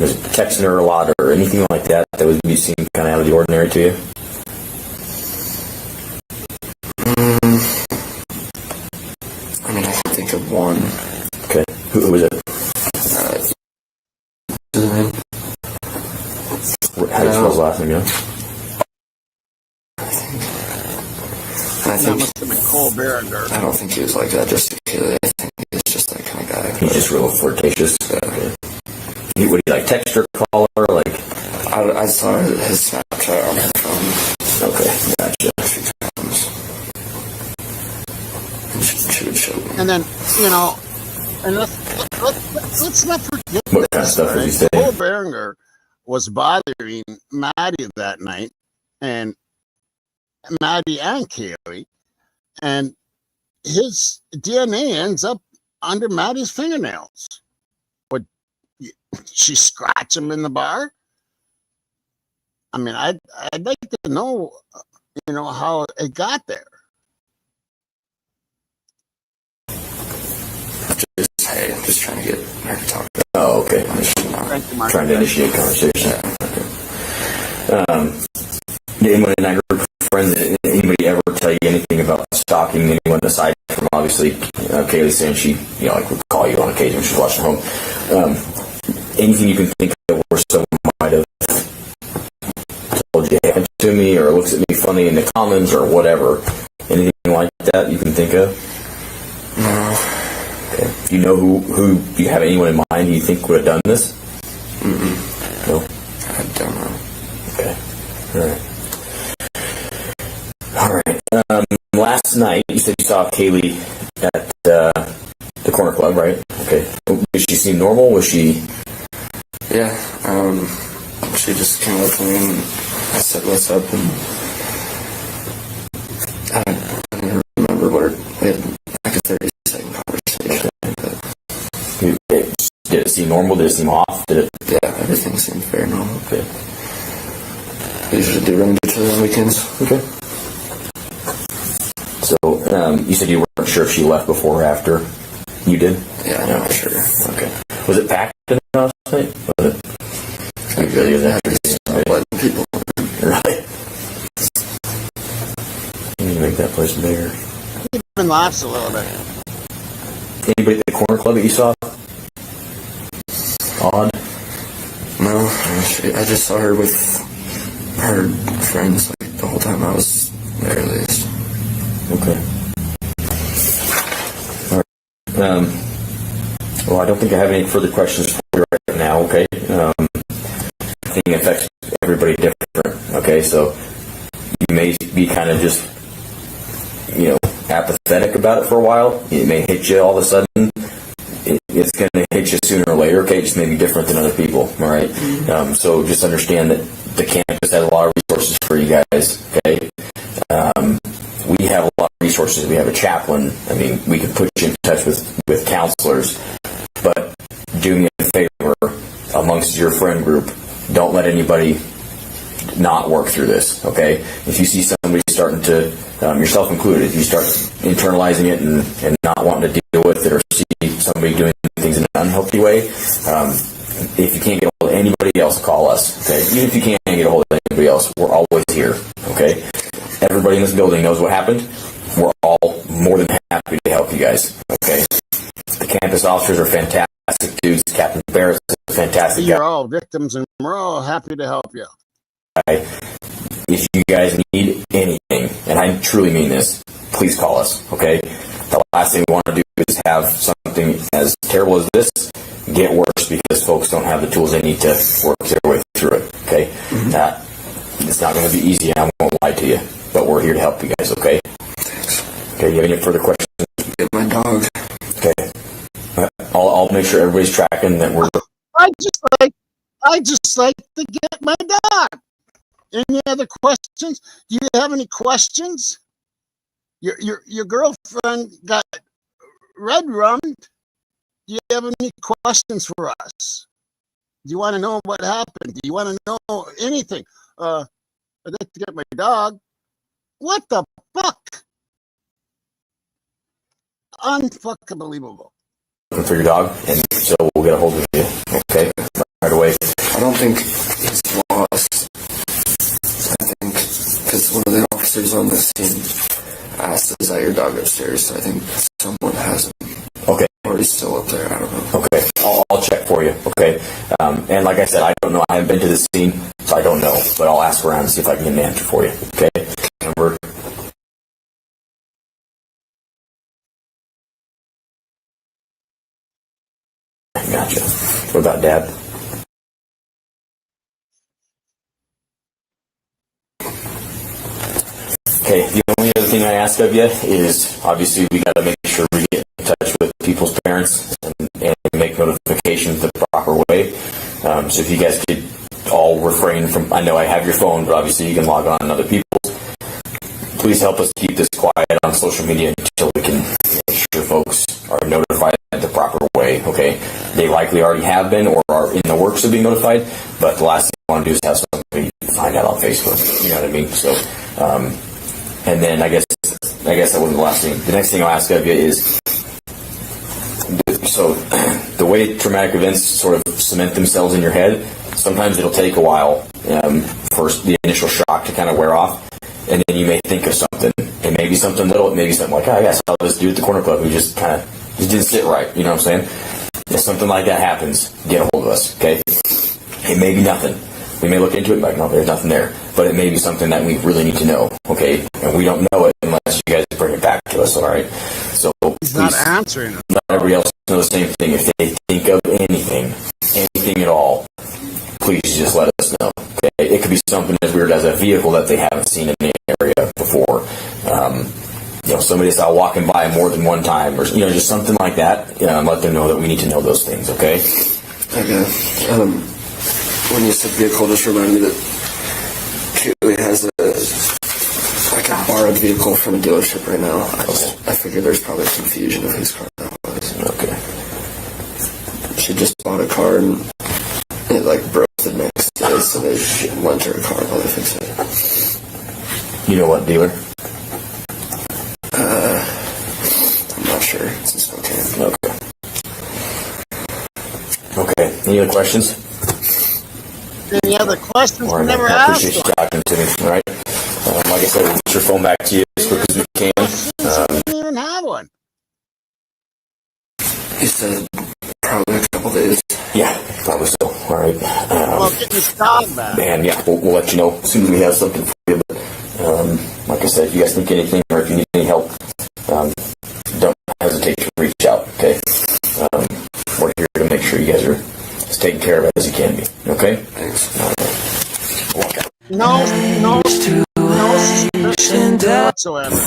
Speaker 3: was texting her a lot or anything like that that would be seem kind of out of the ordinary to you?
Speaker 4: I mean, I can think of one.
Speaker 3: Okay. Who was it?
Speaker 4: His name?
Speaker 3: How do you spell his last name, you know?
Speaker 4: And I
Speaker 1: That
Speaker 4: think,
Speaker 1: must have been Cole Berenger.
Speaker 4: I don't think he was like that just to Kaylee. I think he was just that kind of guy.
Speaker 3: He's just real flirtatious. Okay. Would he like text her, call her, like?
Speaker 4: I saw his Snapchat on her phone
Speaker 3: Okay, gotcha.
Speaker 4: a few times. And she would show me.
Speaker 1: And then, and let's not forget
Speaker 3: What kind of stuff was he saying?
Speaker 1: Cole Berenger was bothering Maddie that night, and Maddie and Kaylee, and his DNA ends up under Maddie's fingernails. Would she scratch him in the bar? I mean, I'd like to know, how it got there.
Speaker 4: Just trying to get her to talk.
Speaker 3: Oh, okay.
Speaker 1: Thank you, Mark.
Speaker 3: Trying to initiate conversation. Anyone in that group of friends, anybody ever tell you anything about stalking anyone aside from obviously Kaylee saying she, like would call you on occasion when she's watching home? Anything you can think of where someone might have told you, hey, to me, or looks at me funny in the comments or whatever? Anything like that you can think of?
Speaker 4: No.
Speaker 3: Okay. Do you know who do you have anyone in mind who you think would have done this?
Speaker 4: Mm-mm.
Speaker 3: No?
Speaker 4: I don't know.
Speaker 3: Okay. All right. Last night, you said you saw Kaylee at the corner club, right? Okay. Did she seem normal? Was she...
Speaker 4: Yeah, she just came up to me and I said, "What's up?" And
Speaker 3: normal? Did it seem off? Did it?
Speaker 4: Yeah, everything seemed very normal.
Speaker 3: Okay.
Speaker 4: We usually do run into each other on weekends.
Speaker 3: Okay. So, you said you weren't sure if she left before or after. You did?
Speaker 4: Yeah, I'm not sure.
Speaker 3: Okay. Was it packed in the last night? Was it? It really is
Speaker 4: Letting people.
Speaker 3: Right. You need to make that place bigger.
Speaker 1: Even laughs a little bit.
Speaker 3: Anybody at the corner club that you saw? Odd?
Speaker 4: No, I just saw her with her friends like the whole time I was there, at least.
Speaker 3: Okay. All right. Well, I don't think I have any further questions for you right now, okay? I think it affects everybody different, okay? So you may be kind of just, apathetic about it for a while. It may hit you all of a sudden. It's going to hit you sooner or later, okay? It just may be different than other people, all right? So just understand that the campus has a lot of resources for you guys, okay? We have a lot of resources. We have a chaplain. I mean, we can put you in touch with counselors. But do me a favor, amongst your friend group, don't let anybody not work through this, okay? If you see somebody starting to, yourself included, if you start internalizing it and not wanting to deal with it, or see somebody doing things in an unhealthy way, if you can't get a hold of anybody else, call us, okay? Even if you can't get a hold of anybody else, we're always here, okay? Everybody in this building knows what happened. We're all more than happy to help you guys, okay? The campus officers are fantastic dudes. Captain Barrett's a fantastic guy.
Speaker 1: You're all victims, and we're all happy to help you.
Speaker 3: If you guys need anything, and I truly mean this, please call us, okay? The last thing we want to do is have something as terrible as this get worse because folks don't have the tools they need to work their way through it, okay? It's not going to be easy, and I won't lie to you, but we're here to help you guys, okay? Okay, you have any further questions?
Speaker 4: Get my dog.
Speaker 3: Okay. I'll make sure everybody's tracking that we're...
Speaker 1: I just like to get my dog. Any other questions? Do you have any questions? Your girlfriend got red rummed. Do you have any questions for us? Do you want to know what happened? Do you want to know anything? I'd like to get my dog. What the fuck? Unfuckable.
Speaker 3: For your dog, and so we'll get a hold of you, okay? Right away.
Speaker 4: I don't think he's lost. I think because one of the officers on this team asked, "Is that your dog upstairs?" So I think someone has him.
Speaker 3: Okay.
Speaker 4: Or he's still up there. I don't know.
Speaker 3: Okay. I'll check for you. Okay. And like I said, I don't know. I haven't been to this scene, so I don't know. But I'll ask around and see if I can get an answer for you. Okay. Number. Gotcha. What about Dad? Okay, the only other thing I ask of you is, obviously, we got to make sure we get in touch with people's parents and make notifications the proper way. So if you guys could all refrain from, I know I have your phone, but obviously you can log on other people's. Please help us keep this quiet on social media until we can make sure folks are notified the proper way, okay? They likely already have been or are in the works of being notified, but the last thing I want to do is have somebody find out on Facebook, you know what I mean? So, and then I guess that wasn't the last thing. The next thing I'll ask of you is, so the way traumatic events sort of cement themselves in your head, sometimes it'll take a while for the initial shock to kind of wear off, and then you may think of something. It may be something little, it may be something like, oh, yeah, I saw this dude at the corner club who just kind of didn't sit right, you know what I'm saying? If something like that happens, get a hold of us, okay? It may be nothing. We may look into it like, no, there's nothing there. But it may be something that we really need to know, okay? And we don't know it unless you guys bring it back to us, all right? So
Speaker 1: He's
Speaker 3: please,
Speaker 1: not answering.
Speaker 3: let everybody else know the same thing. If they think of anything at all, please just let us know, okay? It could be something as weird as a vehicle that they haven't seen in the area before. Somebody saw walking by more than one time, or just something like that. Let them know that we need to know those things. Okay.
Speaker 4: Okay. When you said vehicle, just reminded me that Keely has a borrowed vehicle from a dealership right now. I figured there's probably confusion of whose car that was.
Speaker 3: Okay.
Speaker 4: she just bought a car and it like broke the next day, so they went to her car while they fixed it.
Speaker 3: You know what dealer?
Speaker 4: I'm not sure. It's in Spokane.
Speaker 3: Okay. Any other questions?
Speaker 1: Any other questions?
Speaker 3: Or
Speaker 1: We never
Speaker 3: I
Speaker 1: asked
Speaker 3: appreciate you
Speaker 1: one.
Speaker 3: talking to me. All right. Like I said, we'll get your phone back to you as quick as we can.
Speaker 1: We didn't even have one.
Speaker 4: He said probably a couple days.
Speaker 3: Yeah, probably so. All right.
Speaker 1: Well, getting his dog back.
Speaker 3: And yeah, we'll let you know as soon as we have something for you. But like I said, if you guys need anything or if you need any help, don't hesitate to reach out. Okay. We're here to make sure you guys are as taken care of as you can be. Okay.
Speaker 4: Thanks.
Speaker 3: Walk out.
Speaker 1: No suspicion whatsoever.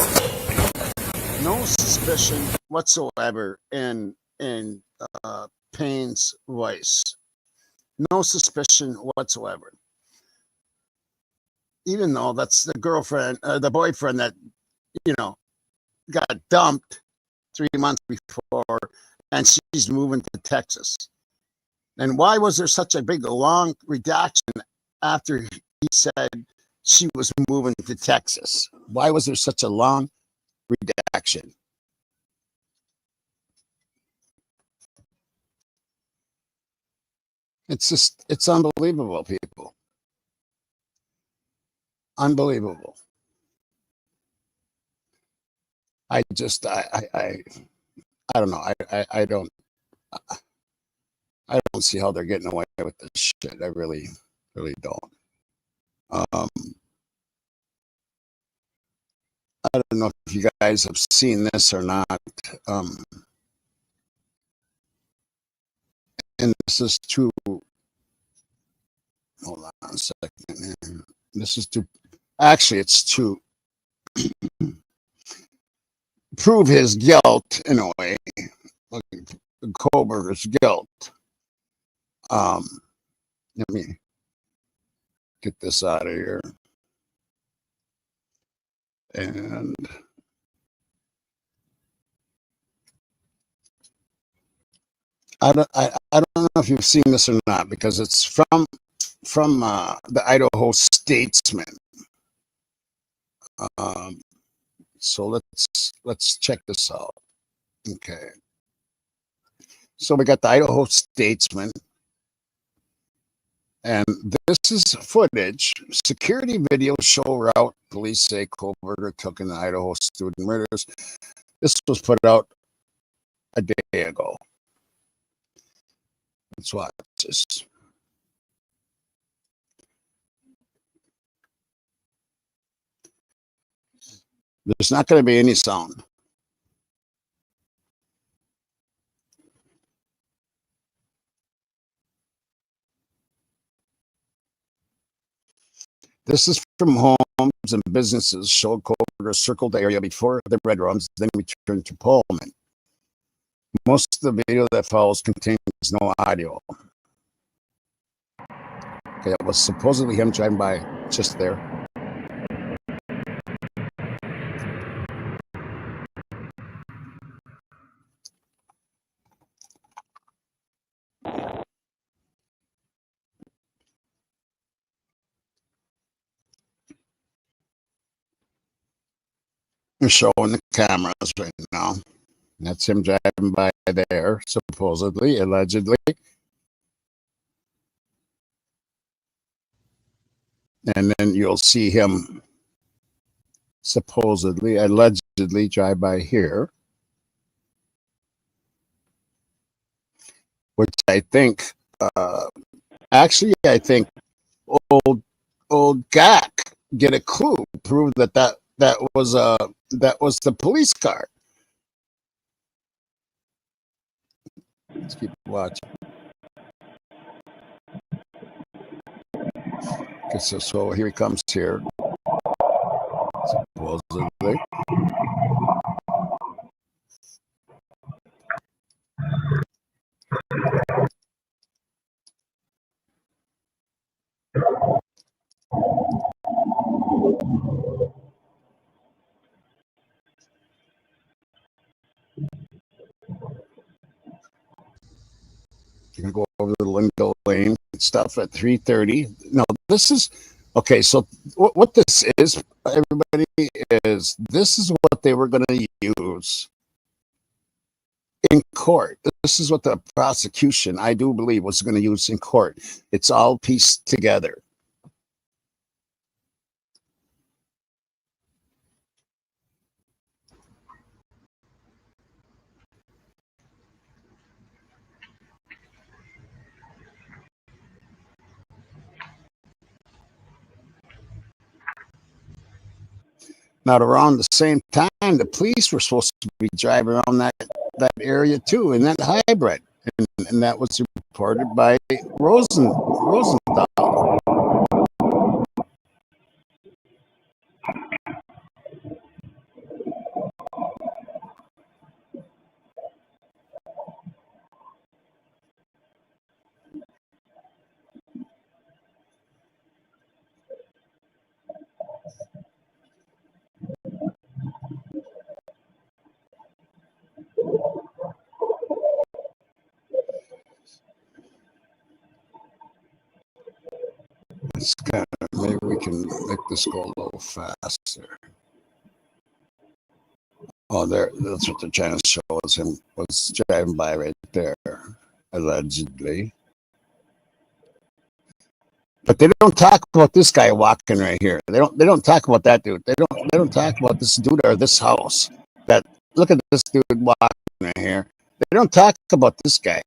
Speaker 1: No suspicion whatsoever in Payne's voice. No suspicion whatsoever. Even though that's the girlfriend, the boyfriend that, got dumped 3 months before, and she's moving to Texas. And why was there such a big, long redaction after he said she was moving to Texas? Why was there such a long redaction? It's unbelievable, people. Unbelievable. I don't know. I don't see how they're getting away with this shit. I really don't. I don't know if you guys have seen this or not. And this is to, hold on a second. This is to, actually, it's to prove his guilt in a way, Kohlberger's guilt. Let me get this out of here. And I don't know if you've seen this or not, because it's from the Idaho Statesman. So let's check this out. Okay. So we got the Idaho Statesman, and this is footage. Security video show route. Police say Kohlberger took in the Idaho student murders. This was put out a day ago. Let's watch this. There's not going to be any sound. This is from homes and businesses. Showed Kohlberger circled the area before the red rooms, then returned to Pullman. Most of the video that follows contains no audio. Okay, it was supposedly him driving by just there. We're showing the cameras right now. That's him driving by there, supposedly, allegedly. And then you'll see him supposedly, allegedly drive by here. Which I think, I think old Gak get a clue, prove that was the police car. Let's keep watching. Okay, so here he comes here, supposedly. You're gonna go over the Lindo Lane and stuff at 3:30. No, this is okay. So what this is, everybody, is this is what they were going to use in court. This is what the prosecution, I do believe, was going to use in court. It's all pieced together. Now, around the same time, the police were supposed to be driving around that area too, in that hybrid, and that was reported by Rosenthal. Maybe we can make this go a little faster. Oh, there. That's what they're trying to show us. Him was driving by right there, allegedly. But they don't talk about this guy walking right here. They don't talk about that dude. They don't talk about this dude or this house. That look at this dude walking right here. They don't talk about this guy,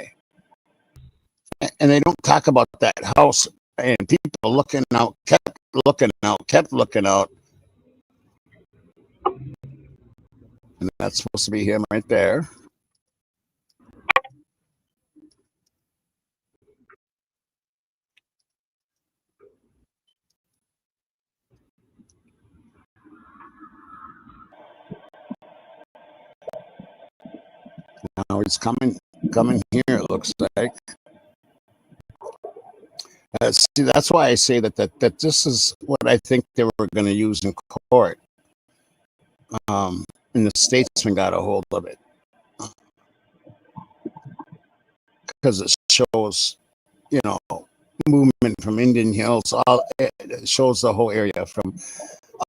Speaker 1: and they don't talk about that house and people looking out, kept looking out. And that's supposed to be him right there. Now he's coming here, it looks like. See, that's why I say that this is what I think they were going to use in court. And the statesman got a hold of it. Because it shows, movement from Indian Hills. It shows the whole area from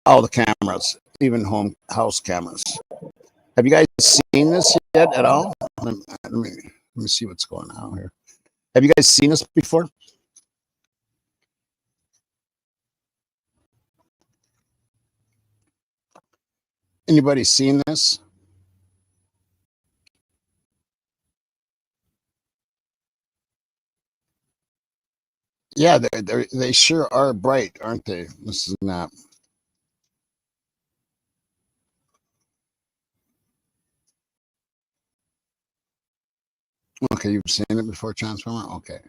Speaker 1: all the cameras, even house cameras. Have you guys seen this yet at all? Let me see what's going on here. Have you guys seen this before? Anybody seen this? Yeah, they sure are bright, aren't they? This is not. Okay, you've seen it before, Transformer? Okay.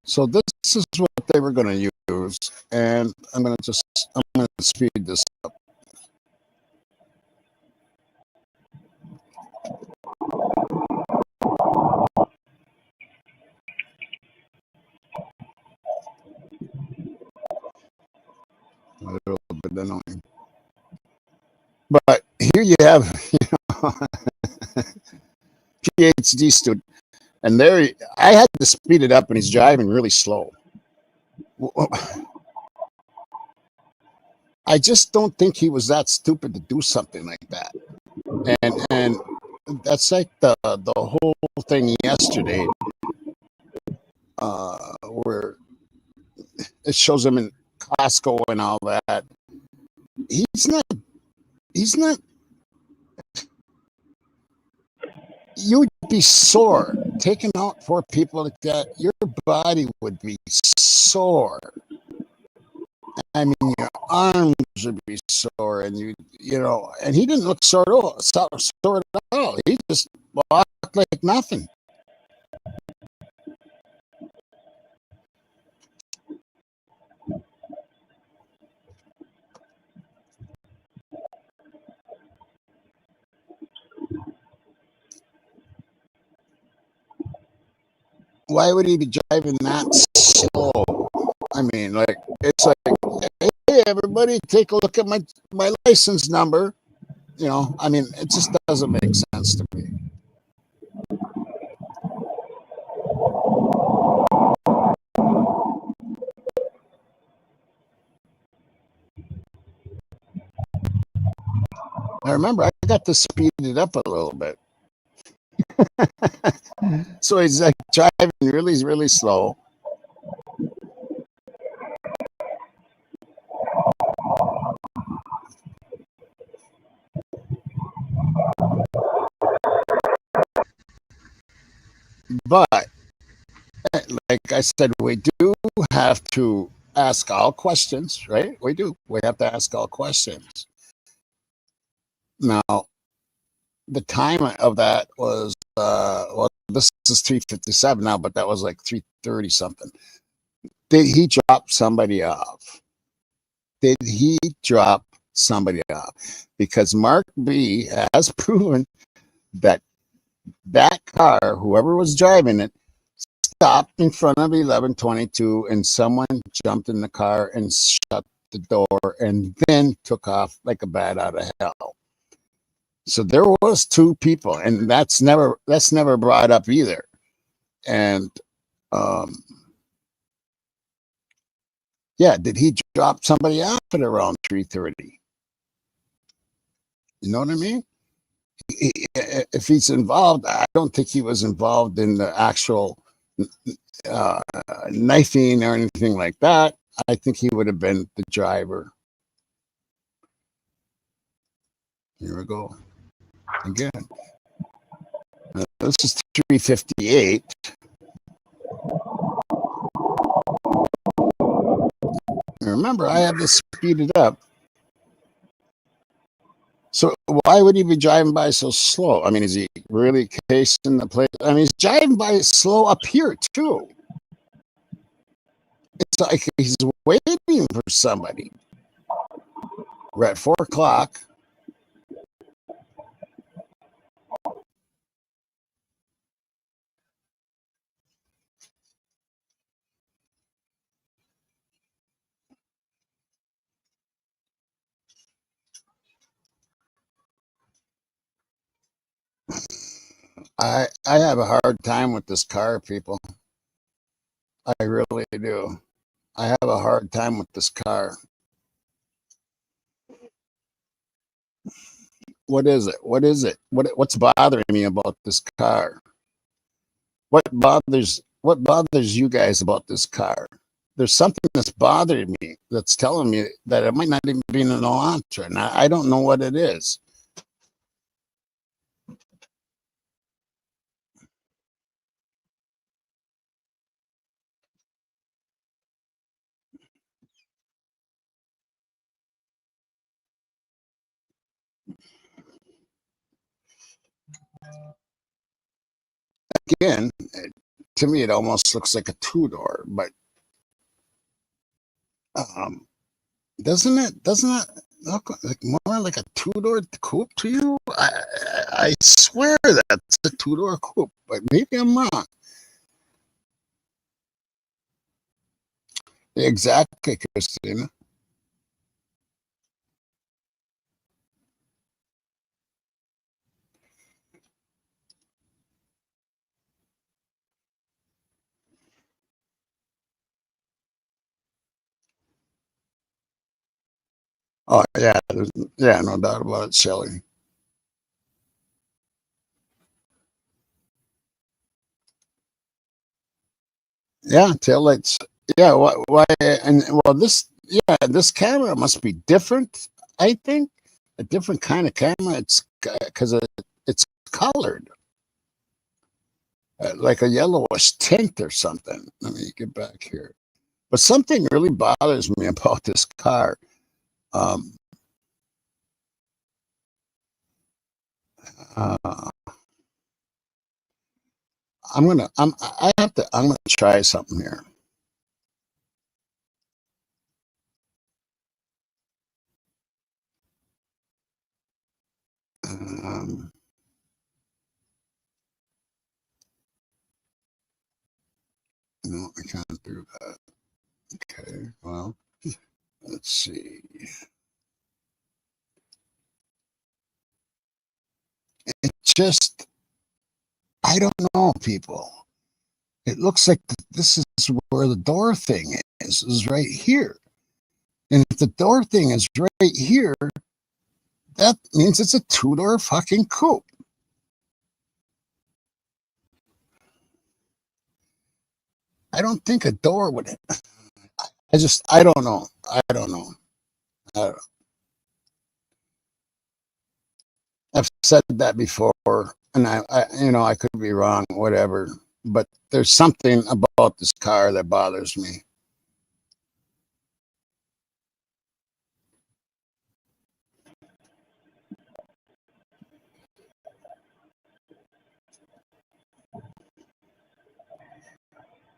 Speaker 1: So this is what they were going to use, and I'm going to speed this up. A little bit annoying. But here you have, PhD student, and there I had to speed it up, and he's driving really slow. I just don't think he was that stupid to do something like that. And that's like the whole thing yesterday, where it shows him in Costco and all that. He's not. You'd be sore taking out 4 people like that. Your body would be sore. I mean, your arms would be sore, and and he didn't look sore at all. He just walked like nothing. why would he be driving that slow? I mean, like, it's like, hey, everybody, take a look at my license number. You know, I mean, it just doesn't make sense to me. I remember I got to speed it up a little bit. So he's like driving really, really slow. But like I said, we do have to ask all questions, right? We do. We have to ask all questions. Now, the time of that was well, this is 3:57 now, but that was like 3:30 something. Did he drop somebody off? Did he drop somebody off? Because Mark B has proven that that car, whoever was driving it, stopped in front of 1122 and someone jumped in the car and shut the door and then took off like a bat out of hell. So there was two people, and that's never brought up either. And um, yeah, did he drop somebody off at around 3:30? You know what I mean? If he's involved, I don't think he was involved in the actual uh, knifing or anything like that. I think he would have been the driver. Here we go again. This is 3:58. Remember, I have this speeded up. So why would he be driving by so slow? I mean, is he really casing the place? I mean, he's driving by slow up here too. It's like he's waiting for somebody. We're at 4:00. I have a hard time with this car, people. I really do. I have a hard time with this car. What is it? What is it? What's bothering me about this car? What bothers you guys about this car? There's something that's bothering me that's telling me that it might not even be an Elantra, and I don't know what it is. Again, to me, it almost looks like a two-door, but um, doesn't it look like more like a two-door coupe to you? I swear that's a two-door coupe, but maybe I'm wrong. Exactly, Christina. Oh yeah, yeah, no doubt about it, Shelley. Yeah, taillights. Yeah, why? And well, this camera must be different. I think a different kind of camera. It's because it's colored like a yellowish tint or something. Let me get back here. But something really bothers me about this car. Um, uh, I'm gonna try something here. Um, No, I can't do that. Okay, well, let's see. It just, I don't know, people. It looks like this is where the door thing is right here. And if the door thing is right here, that means it's a two-door fucking coupe. I don't think a door would. I don't know. I don't know. I don't know. I've said that before, and I could be wrong, whatever. But there's something about this car that bothers me.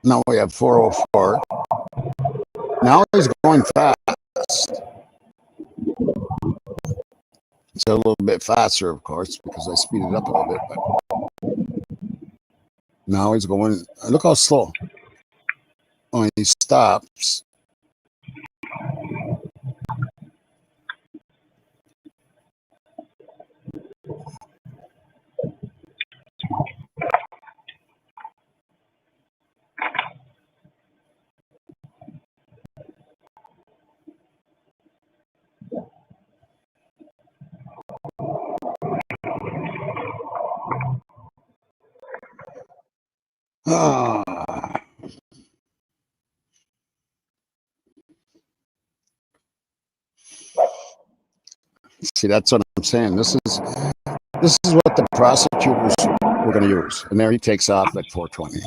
Speaker 1: Now we have 404. Now he's going fast. It's a little bit faster, of course, because I speeded up a little bit. But now he's going. Look how slow. When he stops. Ah. See, that's what I'm saying. This is what the prosecutors were going to use, and there he takes off at 420.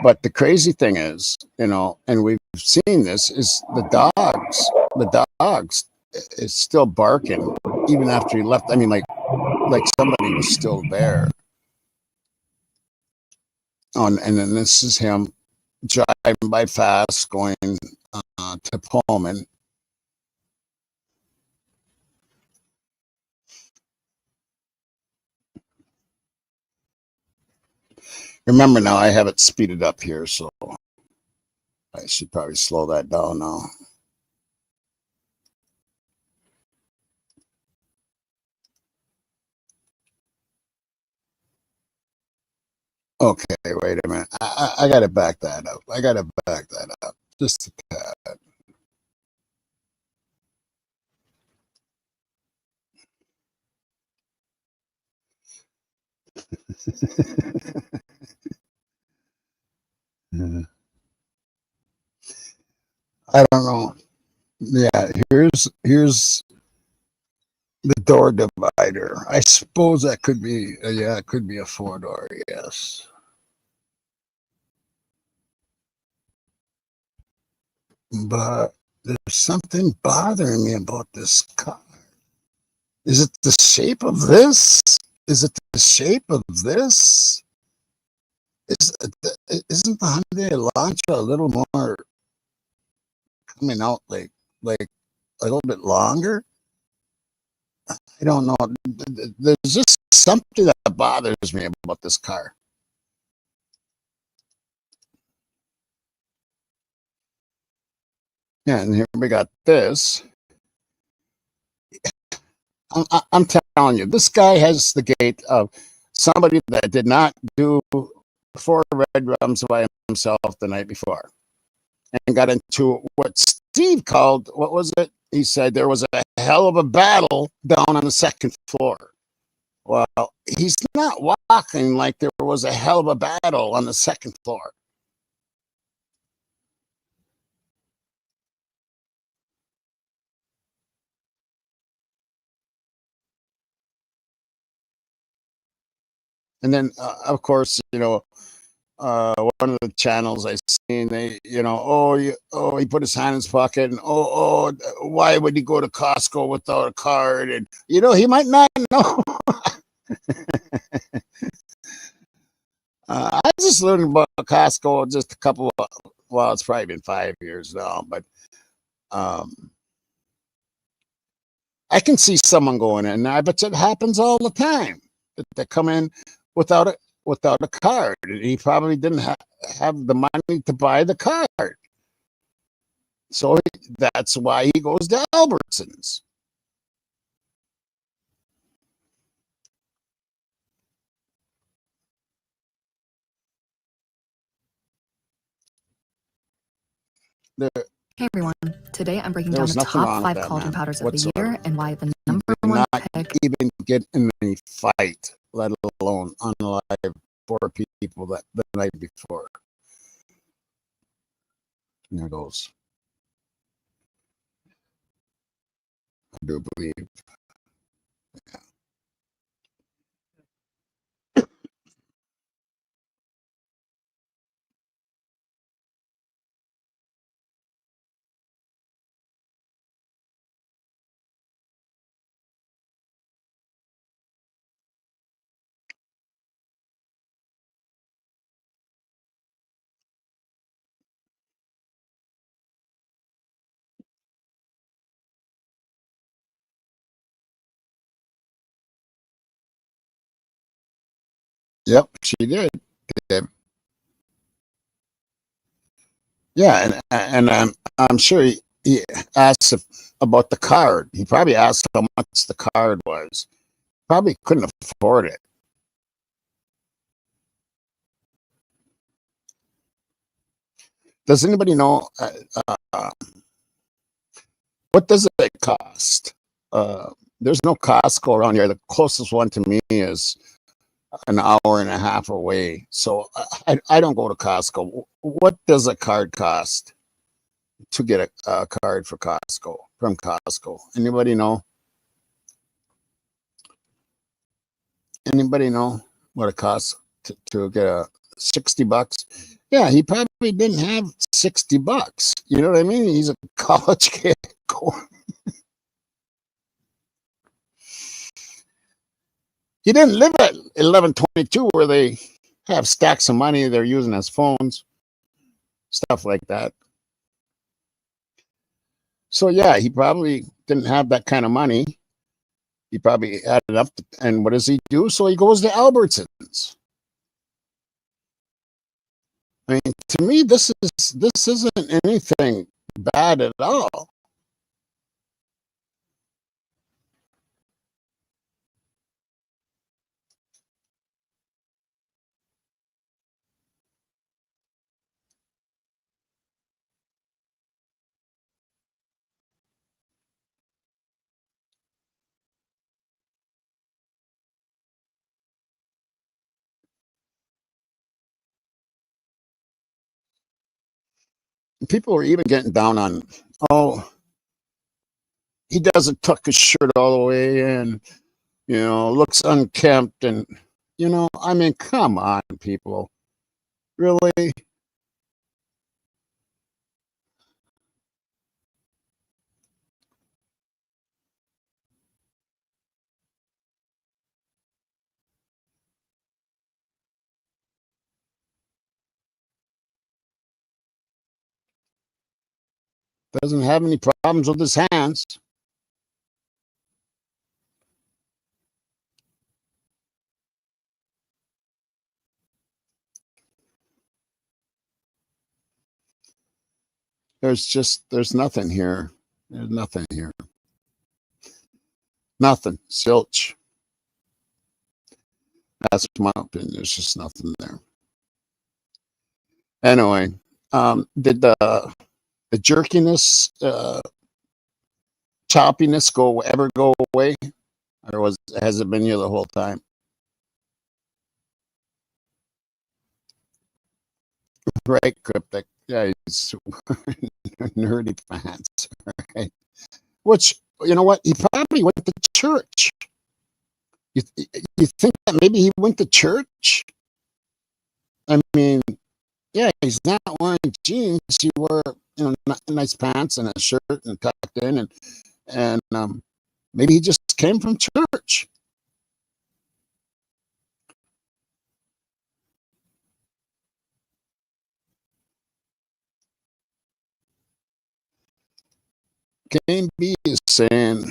Speaker 1: But the crazy thing is, and we've seen this, is the dogs. The dogs is still barking even after he left. I mean, like somebody was still there. And then this is him driving by fast, going to Pullman. Remember now, I have it speeded up here, so I should probably slow that down now. Okay, wait a minute. I got to back that up. I got to back that up. Just a tad. I don't know. Yeah, here's the door divider. I suppose that could be it could be a 4-door. Yes. But there's something bothering me about this car. Is it the shape of this? Is it the shape of this? Isn't the Hyundai Elantra a little more coming out like a little bit longer? I don't know. There's just something that bothers me about this car. Yeah, and here we got this. I'm telling you, this guy has the gait of somebody that did not do 4 red rums by himself the night before and got into what Steve called, what was it? He said there was a hell of a battle down on the second floor. Well, he's not walking like there was a hell of a battle on the second floor. And then, of course, one of the channels I seen, they, he put his hand in his pocket, and why would he go to Costco without a card? And he might not know. I just learned about Costco just a couple of, well, it's probably been 5 years now, but I can see someone going in. I bet it happens all the time that they come in without without a card. And he probably didn't have the money to buy the card. So that's why he goes to Albertsons. There,
Speaker 6: Hey everyone, today I'm breaking
Speaker 1: there
Speaker 6: down
Speaker 1: was
Speaker 6: the
Speaker 1: nothing wrong
Speaker 6: top
Speaker 1: with
Speaker 6: 5
Speaker 1: that
Speaker 6: collagen
Speaker 1: man
Speaker 6: powders of the
Speaker 1: whatsoever.
Speaker 6: year and why the
Speaker 1: He
Speaker 6: number
Speaker 1: did
Speaker 6: one
Speaker 1: not
Speaker 6: pick.
Speaker 1: even get in any fight, let alone unalive 4 people that the night before. And there goes. I do believe. Yep, she did. Yeah, and I'm sure he asked about the card. He probably asked how much the card was. Probably couldn't afford it. Does anybody know what does it cost? There's no Costco around here. The closest one to me is an hour and a half away. So I don't go to Costco. What does a card cost to get a card for Costco from Costco? Anybody know? Anybody know what it costs to get a $60? Yeah, he probably didn't have $60. You know what I mean? He's a college kid. He didn't live at 1122 where they have stacks of money they're using as phones, stuff like that. So yeah, he probably didn't have that kind of money. He probably had enough. And what does he do? So he goes to Albertsons. I mean, to me, this isn't anything bad at all. People were even getting down on, oh, he doesn't tuck his shirt all the way in, looks unkempt. And, I mean, come on, people. Really? Doesn't have any problems with his hands. There's nothing here. There's nothing here. Nothing. Zilch. That's my opinion. There's just nothing there. Anyway, did the jerkiness, choppiness ever go away? Or has it been here the whole time? Right, Cryptic. Yeah, he's nerdy pants. Right. Which, you know what? He probably went to church. You, you think that maybe he went to church? I mean, yeah, he's not wearing jeans. He wore, nice pants and a shirt and tucked in, and maybe he just came from church. Kane B is saying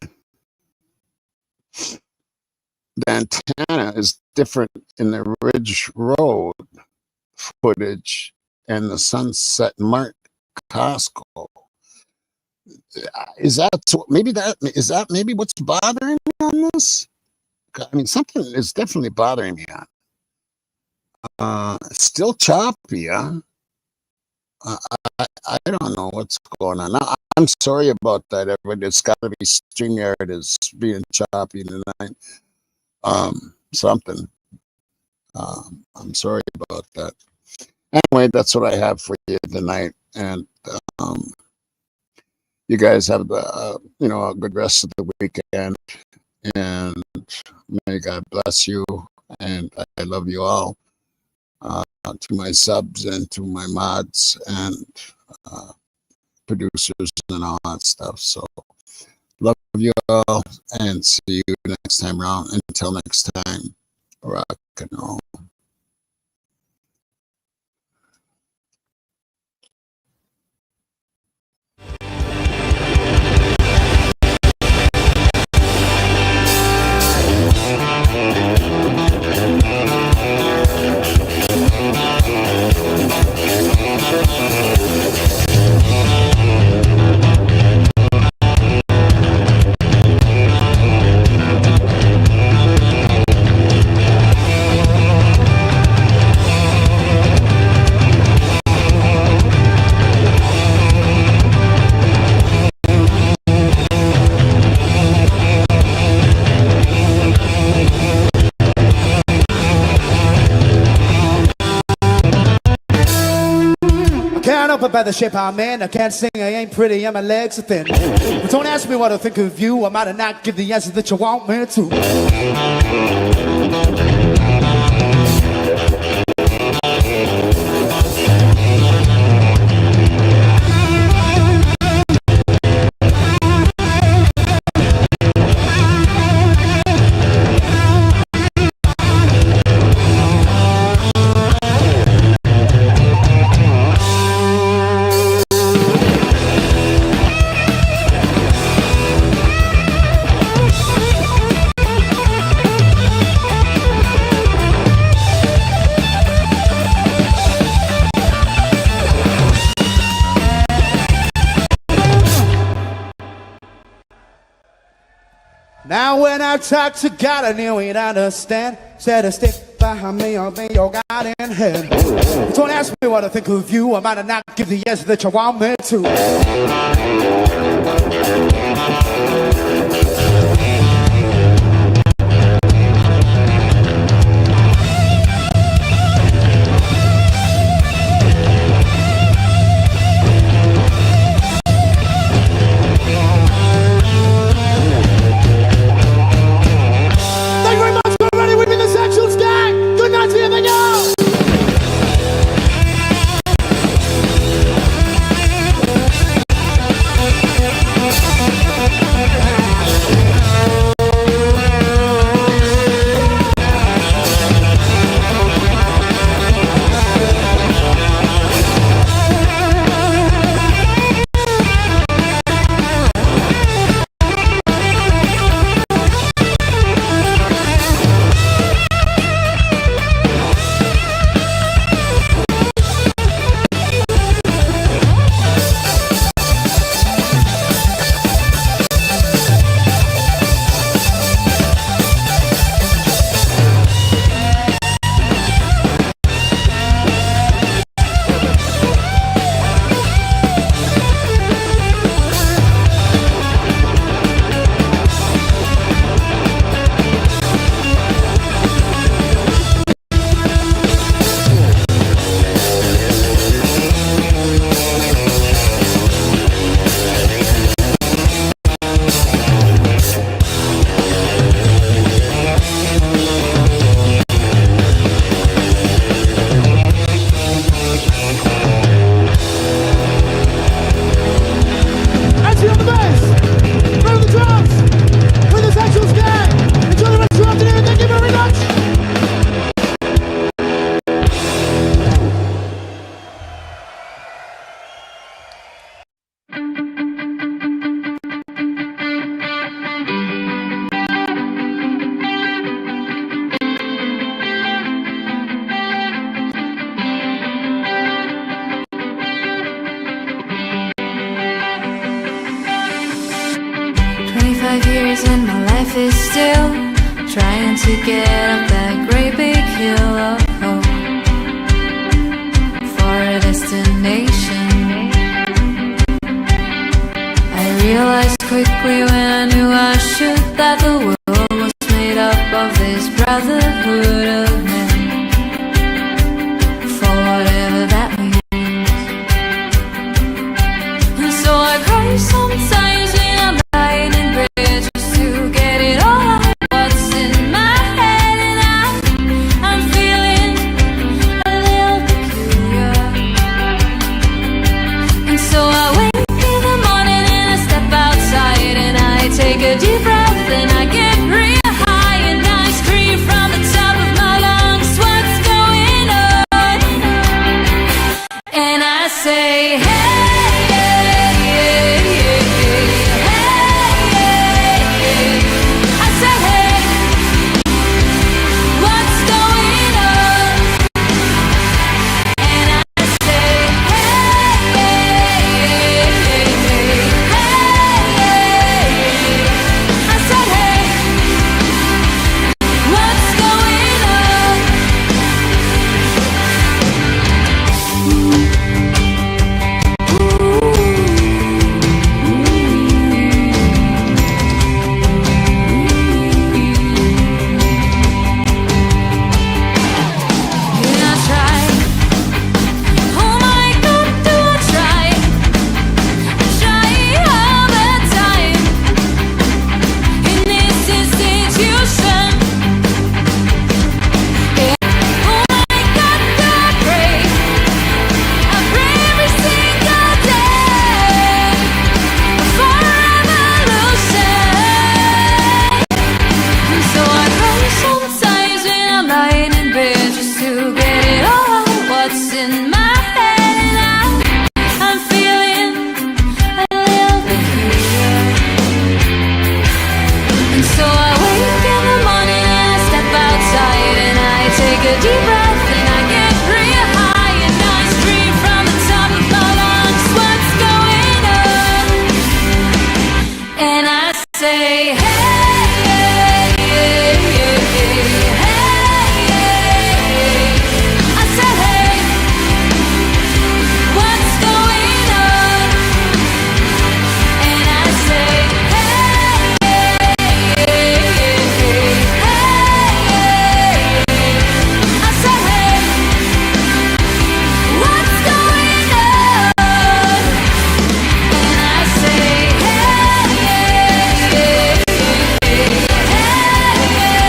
Speaker 1: the antenna is different in the Ridge Road footage and the Sunset Mart Costco. Is that maybe what's bothering me on this? I mean, something is definitely bothering me on. Still choppy, huh? I don't know what's going on. I'm sorry about that, everybody. It's got to be StreamYard is being choppy tonight. Something. I'm sorry about that. Anyway, that's what I have for you tonight, and you guys have a good rest of the weekend, and may God bless you, and I love you all. To my subs and to my mods and producers and all that stuff. So love you all and see you next time around. Until next time, rock and roll.
Speaker 7: Can't help it by the shape I'm in. I can't sing, I ain't pretty, and my legs are thin. But don't ask me what I think of you. I might have not give the answer that you want me Now when I talk to God, I knew he'd understand. Said to stick behind me, I'll be your God in heaven. Don't ask me what I think of you. I might not give the answer that you want me to.
Speaker 8: still trying to get up that great big hill of hope for a destination. I realized quickly when I knew I should that the world was made up of this brotherhood of men, for whatever that means. And so I cry sometimes when I'm lying in bed just to get it all out what's in my head, and I'm feeling a little peculiar. And so I wake in the morning and I step outside and I take a deep breath and I get real high and I scream from the top of my lungs, what's going on? And I say, hey, hey, hey, hey, hey, hey. I say, hey, what's going on? And I say, hey, hey, hey, hey, hey. I said, hey, what's going on? And I try, oh my God, do I try? I try all the time in this institution. Oh my God, do I pray? I pray every single day for revolution. And so I cry sometimes when I'm lying in bed just to get it all out what's in my head, and I'm feeling a little peculiar. And so I wake in the morning and I step outside and I take a deep breath and I get real high and I scream from the top of my lungs, what's going on? And I say, hey, hey, hey, hey, hey, hey. I say, hey, what's going on? And I say, hey, hey, hey, hey, hey. I say, hey, what's going on? And I say, hey, hey, hey, hey, hey.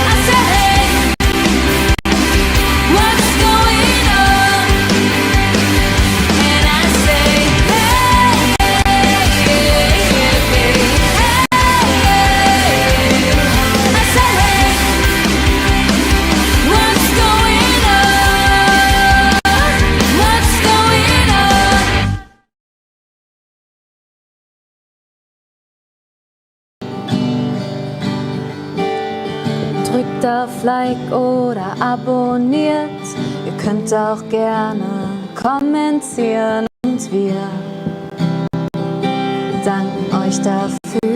Speaker 8: I say, hey, what's going on? And I say, hey, hey, hey, hey, hey. I say, hey, what's going on? What's going on? Drückt auf Like oder abonniert. Ihr könnt auch gerne kommentieren und wir danken euch dafür.